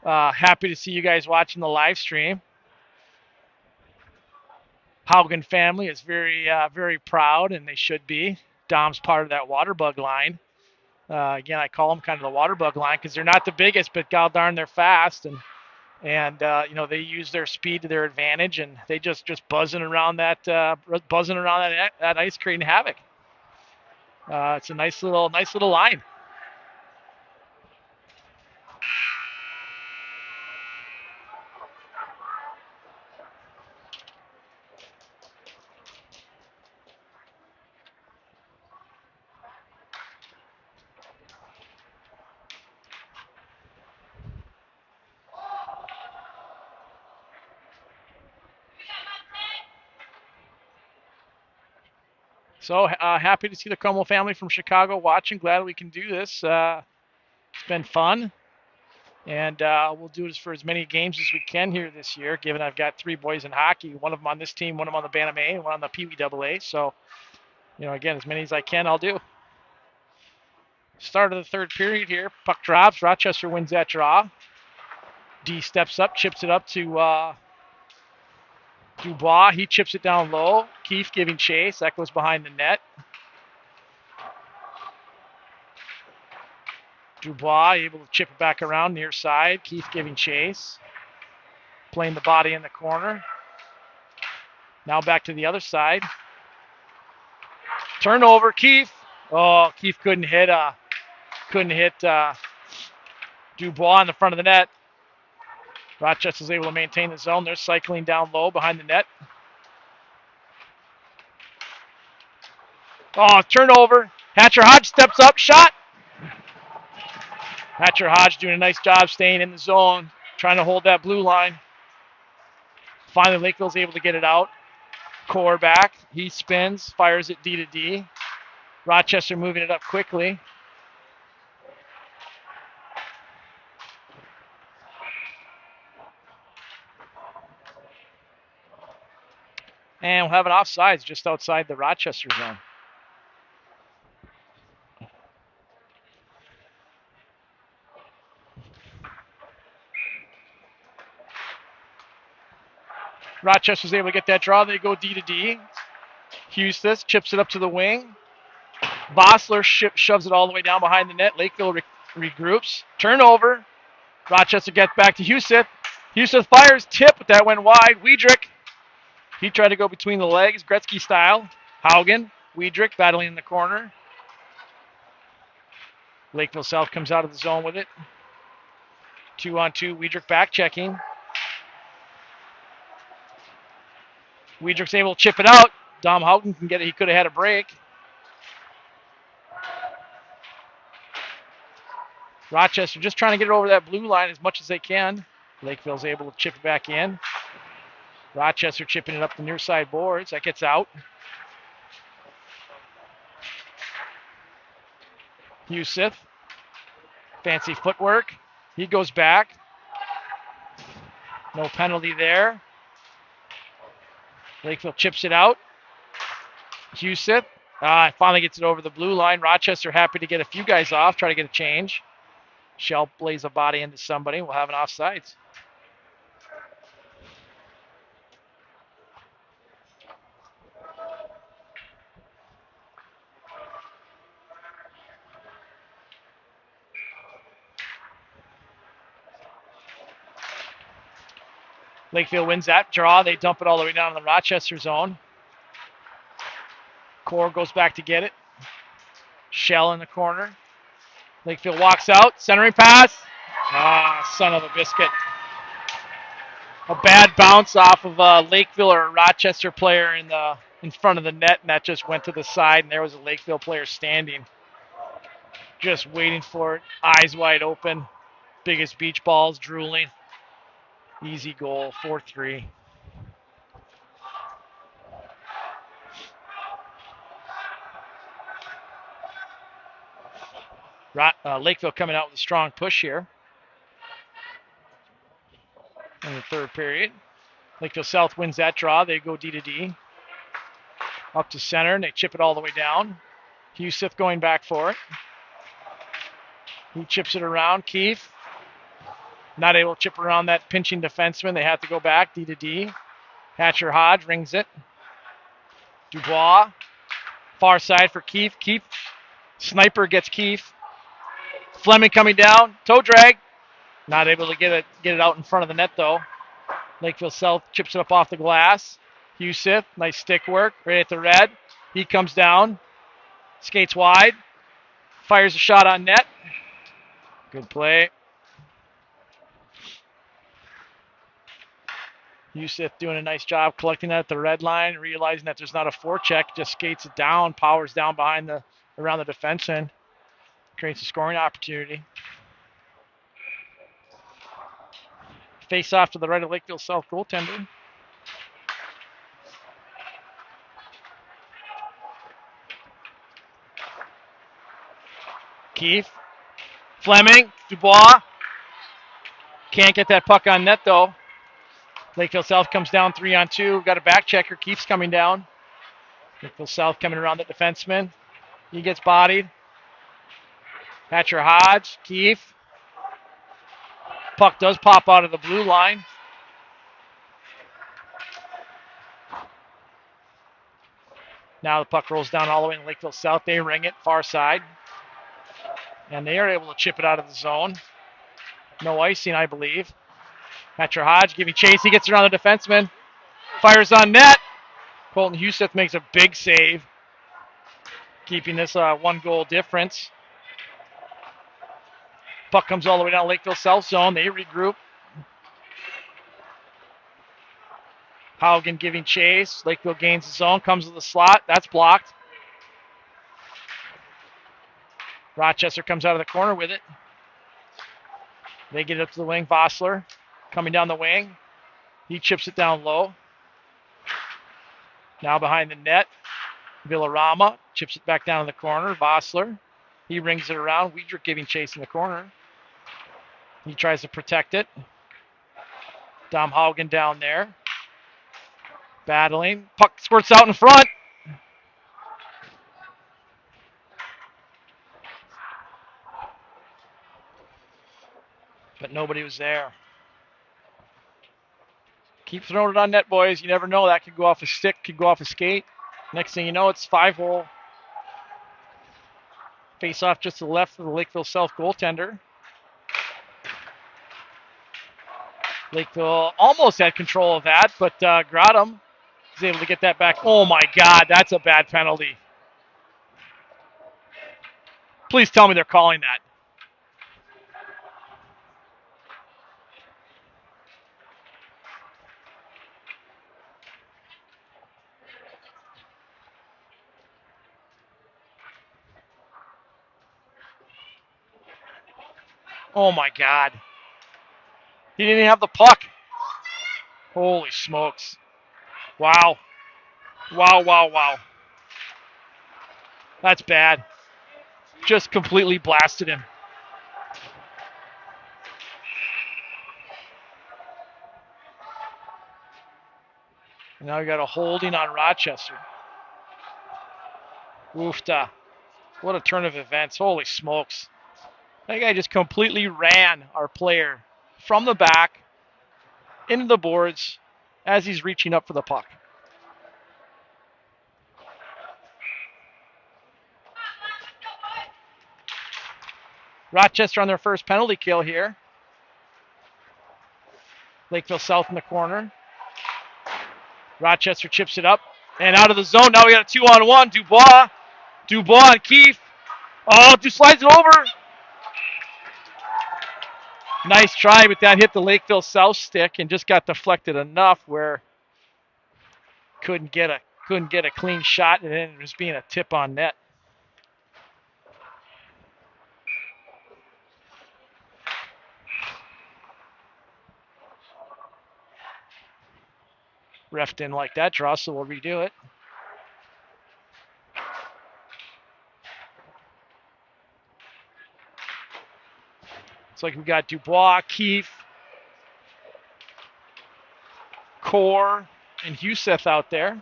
happy to see you guys watching the live stream. Haugen family is very proud, and they should be. Dom's part of that Waterbug line. Again, I call them kind of the Waterbug line because they're not the biggest, but god darn, they're fast, and they use their speed to their advantage, and they just buzzing around that ice, creating havoc. It's a nice little line. So happy to see the Como family from Chicago watching. Glad we can do this. It's been fun. And we'll do this for as many games as we can here this year, given I've got 3 boys in hockey, one of them on this team, one of them on the Bantam A, and one on the Pee Wee AA. So, again, as many as I can, I'll do. Start of the third period here. Puck drops. Rochester wins that draw. D steps up, chips it up to Dubois. He chips it down low. Keefe giving chase. That goes behind the net. Dubois able to chip it back around near side. Keefe giving chase. Playing the body in the corner. Now back to the other side. Turnover. Keefe. Oh, Keefe couldn't hit Dubois in the front of the net. Rochester's able to maintain the zone. They're cycling down low behind the net. Oh, turnover. Hatcher Hodge steps up. Shot. Hatcher Hodge doing a nice job staying in the zone, trying to hold that blue line. Finally, Lakeville's able to get it out. Core back. He spins, fires it D to D. Rochester moving it up quickly. And we'll have an offsides just outside the Rochester zone. Rochester's able to get that draw. They go D to D. Hustis chips it up to the wing. Bossler shoves it all the way down behind the net. Lakeville regroups. Turnover. Rochester gets back to Husith. Husith fires. Tip, but that went wide. Wiedrich. He tried to go between the legs, Gretzky style. Haugen. Wiedrich battling in the corner. Lakeville South comes out of the zone with it. 2-on-2. Wiedrich back checking. Wiedrich's able to chip it out. Dom Houghton can get it. He could have had a break. Rochester just trying to get it over that blue line as much as they can. Lakeville's able to chip it back in. Rochester chipping it up the near side boards. That gets out. Husith. Fancy footwork. He goes back. No penalty there. Lakeville chips it out. Husith finally gets it over the blue line. Rochester happy to get a few guys off, try to get a change. Shell plays a body into somebody. We'll have an offsides. Lakeville wins that draw. They dump it all the way down in the Rochester zone. Core goes back to get it. Shell in the corner. Lakeville walks out. Centering pass. Son of a biscuit. A bad bounce off of a Lakeville or a Rochester player in front of the net, and that just went to the side, and there was a Lakeville player standing, just waiting for it, eyes wide open. biggest beach balls, drooling. Easy goal, 4-3. Lakeville coming out with a strong push here in the third period. Lakeville South wins that draw. They go D to D. Up to center, and they chip it all the way down. Huseth going back for it. He chips it around. Keefe not able to chip around that pinching defenseman. They have to go back, D to D. Hatcher Hodge rings it. Dubois, far side for Keefe. Keefe, sniper gets Keefe. Fleming coming down, toe drag. Not able to get it out in front of the net though. Lakeville South chips it up off the glass. Huseth, nice stick work, right at the red. He comes down, skates wide, fires a shot on net. Good play. Huseth doing a nice job collecting that at the red line, realizing that there's not a forecheck, just skates it down, powers down around the defense end, creates a scoring opportunity. Face off to the right of Lakeville South goaltender. Keefe, Fleming, Dubois. Can't get that puck on net though. Lakeville South comes down 3-on-2. We've got a back checker. Keefe's coming down. Lakeville South coming around the defenseman. He gets bodied. Hatcher Hodge, Keefe. Puck does pop out of the blue line. Now the puck rolls down all the way in Lakeville South. They ring it far side. And they are able to chip it out of the zone. No icing, I believe. Hatcher Hodge giving chase. He gets around the defenseman. Fires on net. Colton Huseth makes a big save, keeping this 1-goal difference. Puck comes all the way down Lakeville South zone. They regroup. Haugen giving chase. Lakeville gains the zone. Comes to the slot. That's blocked. Rochester comes out of the corner with it. They get it up to the wing. Vossler coming down the wing. He chips it down low. Now behind the net. Villarama chips it back down in the corner. Vossler. He rings it around. Wiedrich giving chase in the corner. He tries to protect it. Dom Haugen down there. Battling. Puck squirts out in front. But nobody was there. Keep throwing it on net, boys. You never know. That could go off a stick, could go off a skate. Next thing you know, it's 5-hole. Face off just to the left of the Lakeville South goaltender. Lakeville almost had control of that, but Grotham was able to get that back. Oh my God, that's a bad penalty. Please tell me they're calling that. Oh my God. He didn't even have the puck. Holy smokes. Wow. Wow, wow, wow. That's bad. Just completely blasted him. Now we got a holding on Rochester. Oofta. What a turn of events. Holy smokes. That guy just completely ran our player from the back into the boards as he's reaching up for the puck. Rochester on their first penalty kill here. Lakeville South in the corner. Rochester chips it up and out of the zone. Now we got a 2-on-1. Dubois and Keefe. Oh, just slides it over. Nice try, but that hit the Lakeville South stick and just got deflected enough where couldn't get a clean shot, and then it was being a tip on net. Ref didn't like that draw, so we'll redo it. It's like we got Dubois, Keefe, Core, and Huseth out there.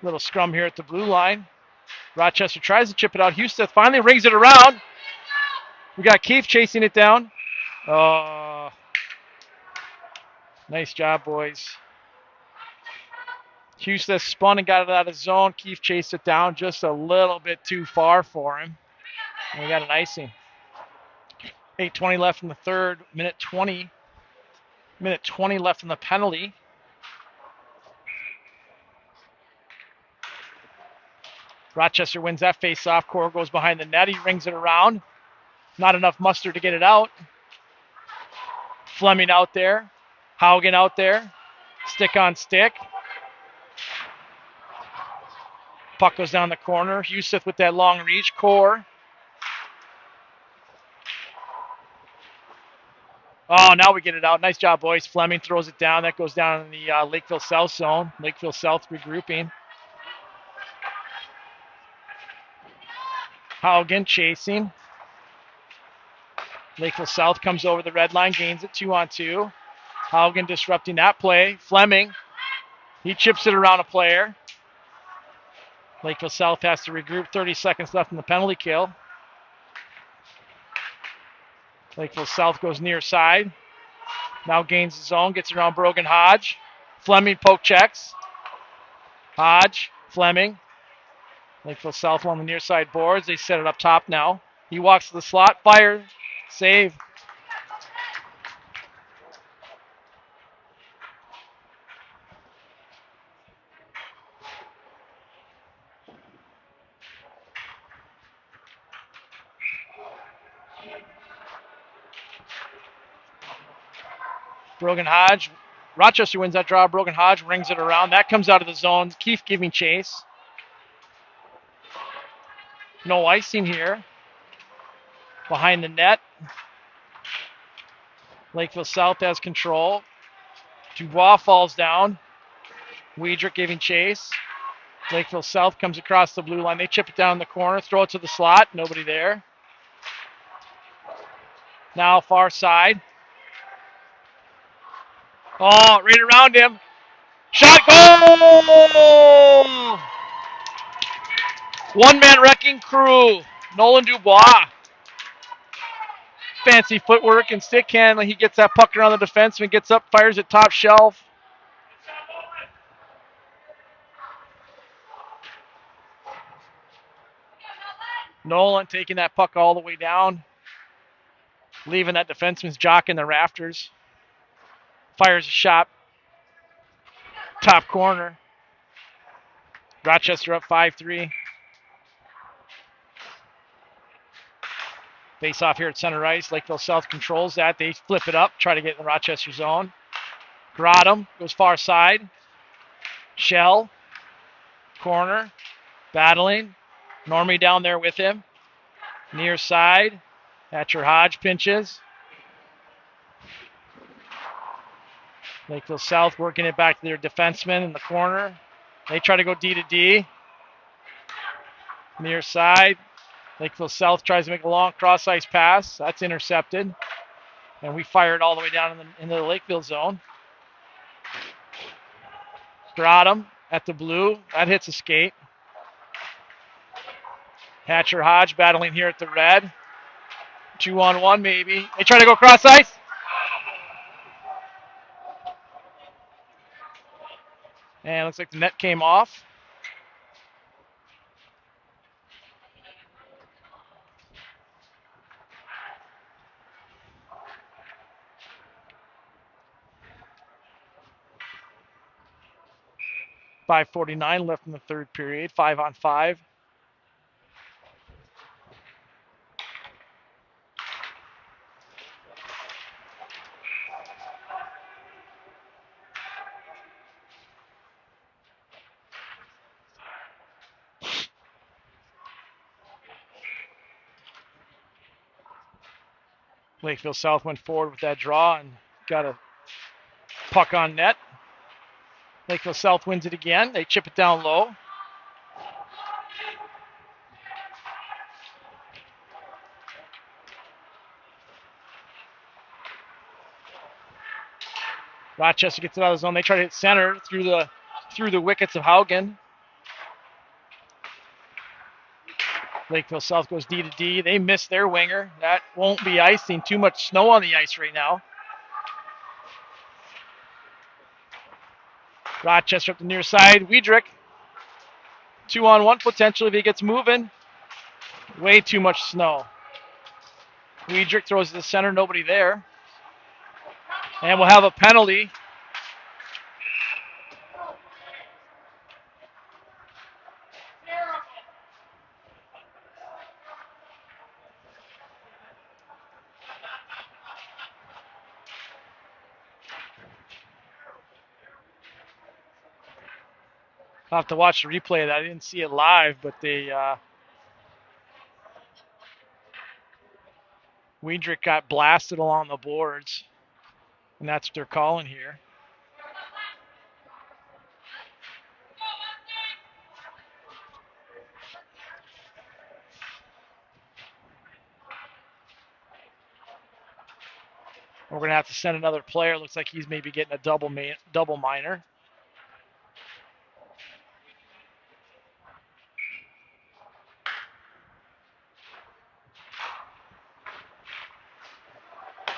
Little scrum here at the blue line. Rochester tries to chip it out. Huseth finally rings it around. We got Keefe chasing it down. Nice job, boys. Huseth spun and got it out of zone. Keefe chased it down just a little bit too far for him. And we got an icing. 8:20 left in the third. Minute 20 left in the penalty. Rochester wins that face-off. Core goes behind the net. He rings it around. Not enough muster to get it out. Fleming out there. Haugen out there. Stick on stick. Puck goes down the corner. Huseth with that long reach. Core. Oh, now we get it out. Nice job, boys. Fleming throws it down. That goes down in the Lakeville South zone. Lakeville South regrouping. Haugen chasing. Lakeville South comes over the red line, gains it 2-on-2. Haugen disrupting that play. Fleming, he chips it around a player. Lakeville South has to regroup. 30 seconds left in the penalty kill. Lakeville South goes near side. Now gains the zone, gets around Brogan Hodge. Fleming poke checks. Hodge, Fleming. Lakeville South on the near side boards. They set it up top now. He walks to the slot, fire, save. Brogan Hodge. Rochester wins that draw. Brogan Hodge rings it around. That comes out of the zone. Keefe giving chase. No icing here. Behind the net. Lakeville South has control. Dubois falls down. Weidrich giving chase. Lakeville South comes across the blue line. They chip it down in the corner. Throw it to the slot. Nobody there. Now far side. Oh, right around him. Shot, goal! One-man wrecking crew. Nolan Dubois. Fancy footwork and stick handling. He gets that puck around the defenseman, gets up, fires it top shelf. Nolan taking that puck all the way down, leaving that defenseman's jock in the rafters. Fires a shot. Top corner. Rochester up 5-3. Face off here at center ice. Lakeville South controls that. They flip it up, try to get in the Rochester zone. Grotham goes far side. Shell. Corner. Battling. Normie down there with him. Near side. Hatcher Hodge pinches. Lakeville South working it back to their defenseman in the corner. They try to go D to D. Near side. Lakeville South tries to make a long cross ice pass. That's intercepted. And we fire it all the way down into the Lakeville zone. Grotham at the blue. That hits a skate. Hatcher Hodge battling here at the red. 2-on-1 maybe. They try to go cross ice. And looks like the net came off. .549 left in the third period. 5-on-5. Lakeville South went forward with that draw and got a puck on net. Lakeville South wins it again. They chip it down low. Rochester gets it out of the zone. They try to hit center through the wickets of Haugen. Lakeville South goes D to D. They miss their winger. That won't be icing. Too much snow on the ice right now. Rochester up the near side. Wiedrich. 2-on-1 potential if he gets moving. Way too much snow. Wiedrich throws to the center. Nobody there. And we'll have a penalty. I'll have to watch the replay of that. I didn't see it live, but Wiedrich got blasted along the boards, and that's what they're calling here. We're going to have to send another player. Looks like he's maybe getting a double minor.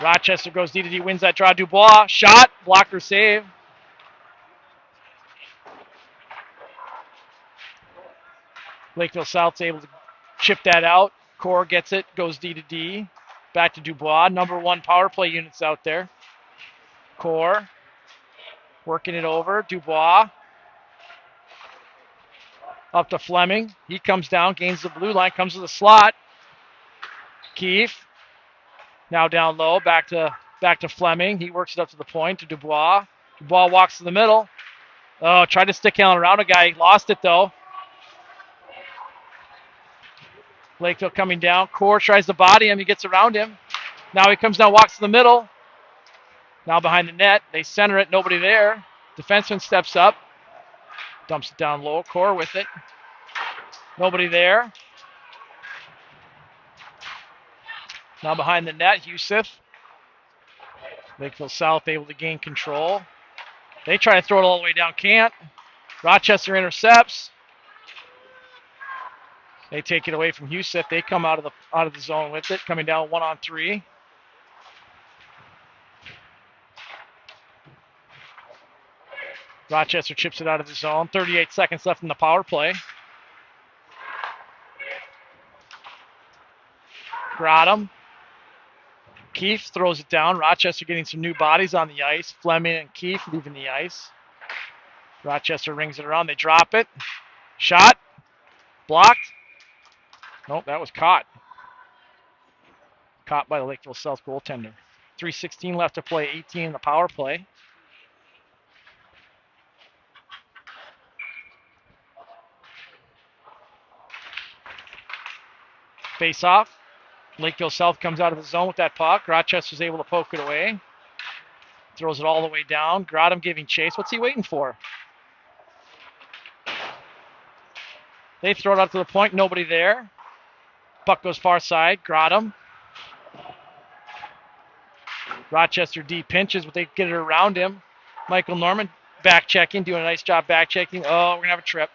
Rochester goes D to D, wins that draw. Dubois, shot, blocker save. Lakeville South's able to chip that out. Core gets it, goes D to D. Back to Dubois. Number 1 power play units out there. Core working it over. Dubois up to Fleming. He comes down, gains the blue line, comes to the slot. Keefe now down low, back to Fleming. He works it up to the point to Dubois. Dubois walks to the middle. Oh, tried to stick Allen around a guy. Lost it though. Lakeville coming down. Core tries to body him. He gets around him. Now he comes down, walks to the middle. Now behind the net. They center it. Nobody there. Defenseman steps up. Dumps it down low. Core with it. Nobody there. Now behind the net, Yusuf. Lakeville South able to gain control. They try to throw it all the way down. Can't. Rochester intercepts. They take it away from Yusuf. They come out of the zone with it, coming down 1-on-3. Rochester chips it out of the zone. 38 seconds left in the power play. Grotham. Keefe throws it down. Rochester getting some new bodies on the ice. Fleming and Keefe leaving the ice. Rochester rings it around. They drop it. Shot. Blocked. Nope, that was caught. Caught by the Lakeville South goaltender. 3:16 left to play, 18 in the power play. Face off. Lakeville South comes out of the zone with that puck. Rochester's able to poke it away. Throws it all the way down. Grotham giving chase. What's he waiting for? They throw it up to the point. Nobody there. Puck goes far side. Grotham. Rochester D pinches, but they get it around him. Michael Norman back checking, doing a nice job back checking. Oh, we're going to have a trip.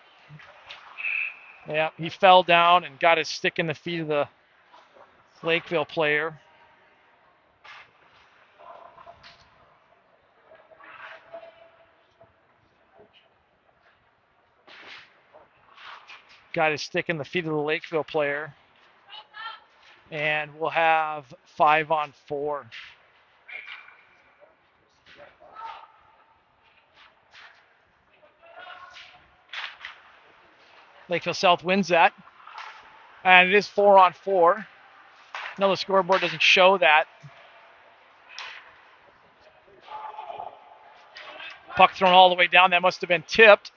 Yeah, he fell down and got his stick in the feet of the Lakeville player. Got his stick in the feet of the Lakeville player. And we'll have 5-on-4. Lakeville South wins that. And it is 4-on-4. No, the scoreboard doesn't show that. Puck thrown all the way down. That must have been tipped.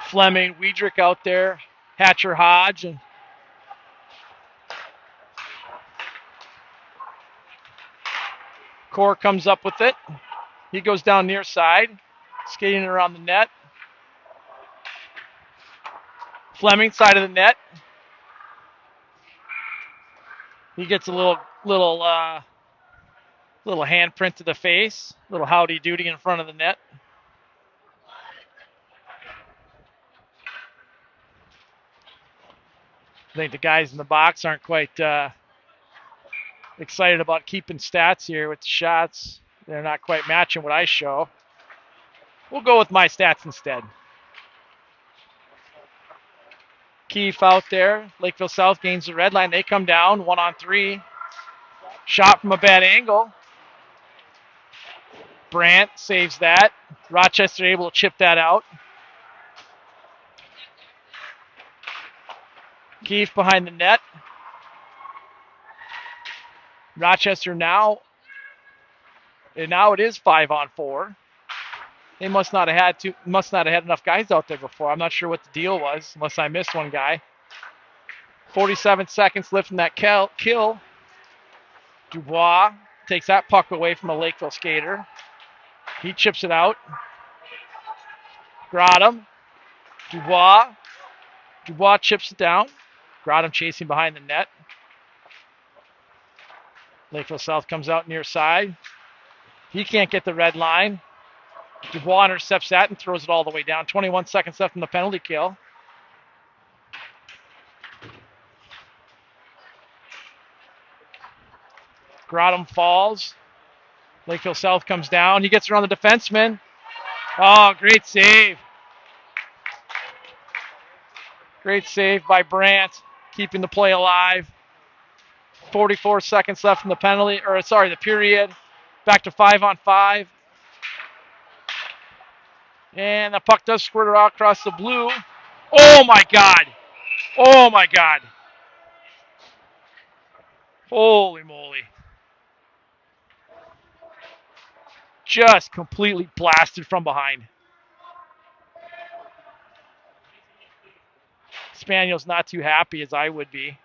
Fleming, Wiedrich out there. Hatcher Hodge. And Core comes up with it. He goes down near side, skating around the net. Fleming, side of the net. He gets a little handprint to the face, little howdy doody in front of the net. I think the guys in the box aren't quite excited about keeping stats here with the shots. They're not quite matching what I show. We'll go with my stats instead. Keefe out there. Lakeville South gains the red line. They come down 1-on-3. Shot from a bad angle. Brandt saves that. Rochester able to chip that out. Keefe behind the net. Rochester now it is 5-on-4. They must not have had enough guys out there before. I'm not sure what the deal was, unless I missed one guy. 47 seconds left in that kill. Dubois takes that puck away from a Lakeville skater. He chips it out. Grotham. Dubois. Dubois chips it down. Grotham chasing behind the net. Lakeville South comes out near side. He can't get the red line. Dubois intercepts that and throws it all the way down. 21 seconds left in the penalty kill. Grotham falls. Lakeville South comes down. He gets around the defenseman. Oh, great save. Great save by Brandt, keeping the play alive. 44 seconds left in the period. Back to 5-on-5. And the puck does squirt out across the blue. Oh, my God. Oh, my God. Holy moly. Just completely blasted from behind. Spaniel's not too happy, as I would be.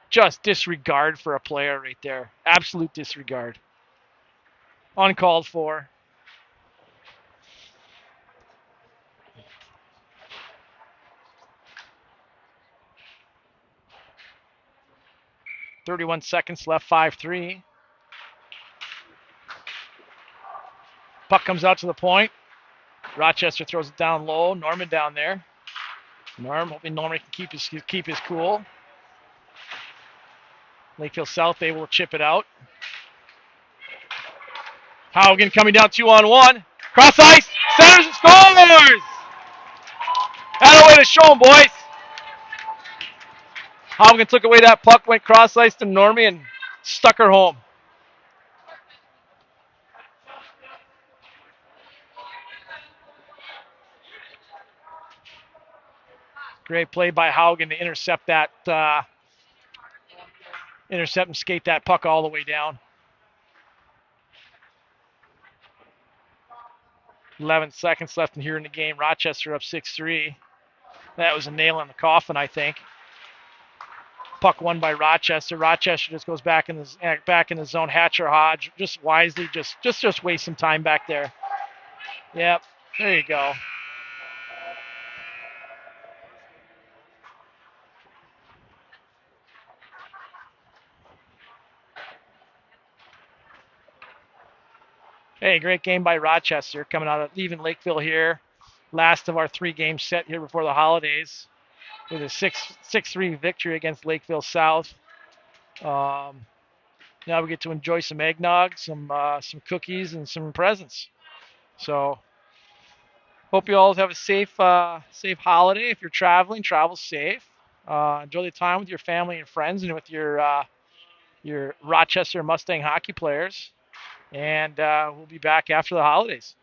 Just disregard for a player right there. Absolute disregard. Uncalled for. .31 seconds left, 5-3. Puck comes out to the point. Rochester throws it down low. Norman down there. Hoping Norman can keep his cool. Lakeville South able to chip it out. Haugen coming down 2-on-1. Cross ice. Centers and scores! That a way to show him, boys. Haugen took away that puck, went cross ice to Normie and stuck her home. Great play by Haugen to intercept and skate that puck all the way down. 11 seconds left in here in the game. Rochester up 6-3. That was a nail in the coffin, I think. Puck won by Rochester. Rochester just goes back in the zone. Hatcher Hodge just wisely just waste some time back there. Yep, there you go. Hey, great game by Rochester coming out of leaving Lakeville here. Last of our 3 games set here before the holidays with a 6-3 victory against Lakeville South. Now we get to enjoy some eggnog, some cookies, and some presents. So hope you all have a safe holiday. If you're traveling, travel safe. Enjoy the time with your family and friends and with your Rochester Mustang hockey players. And we'll be back after the holidays.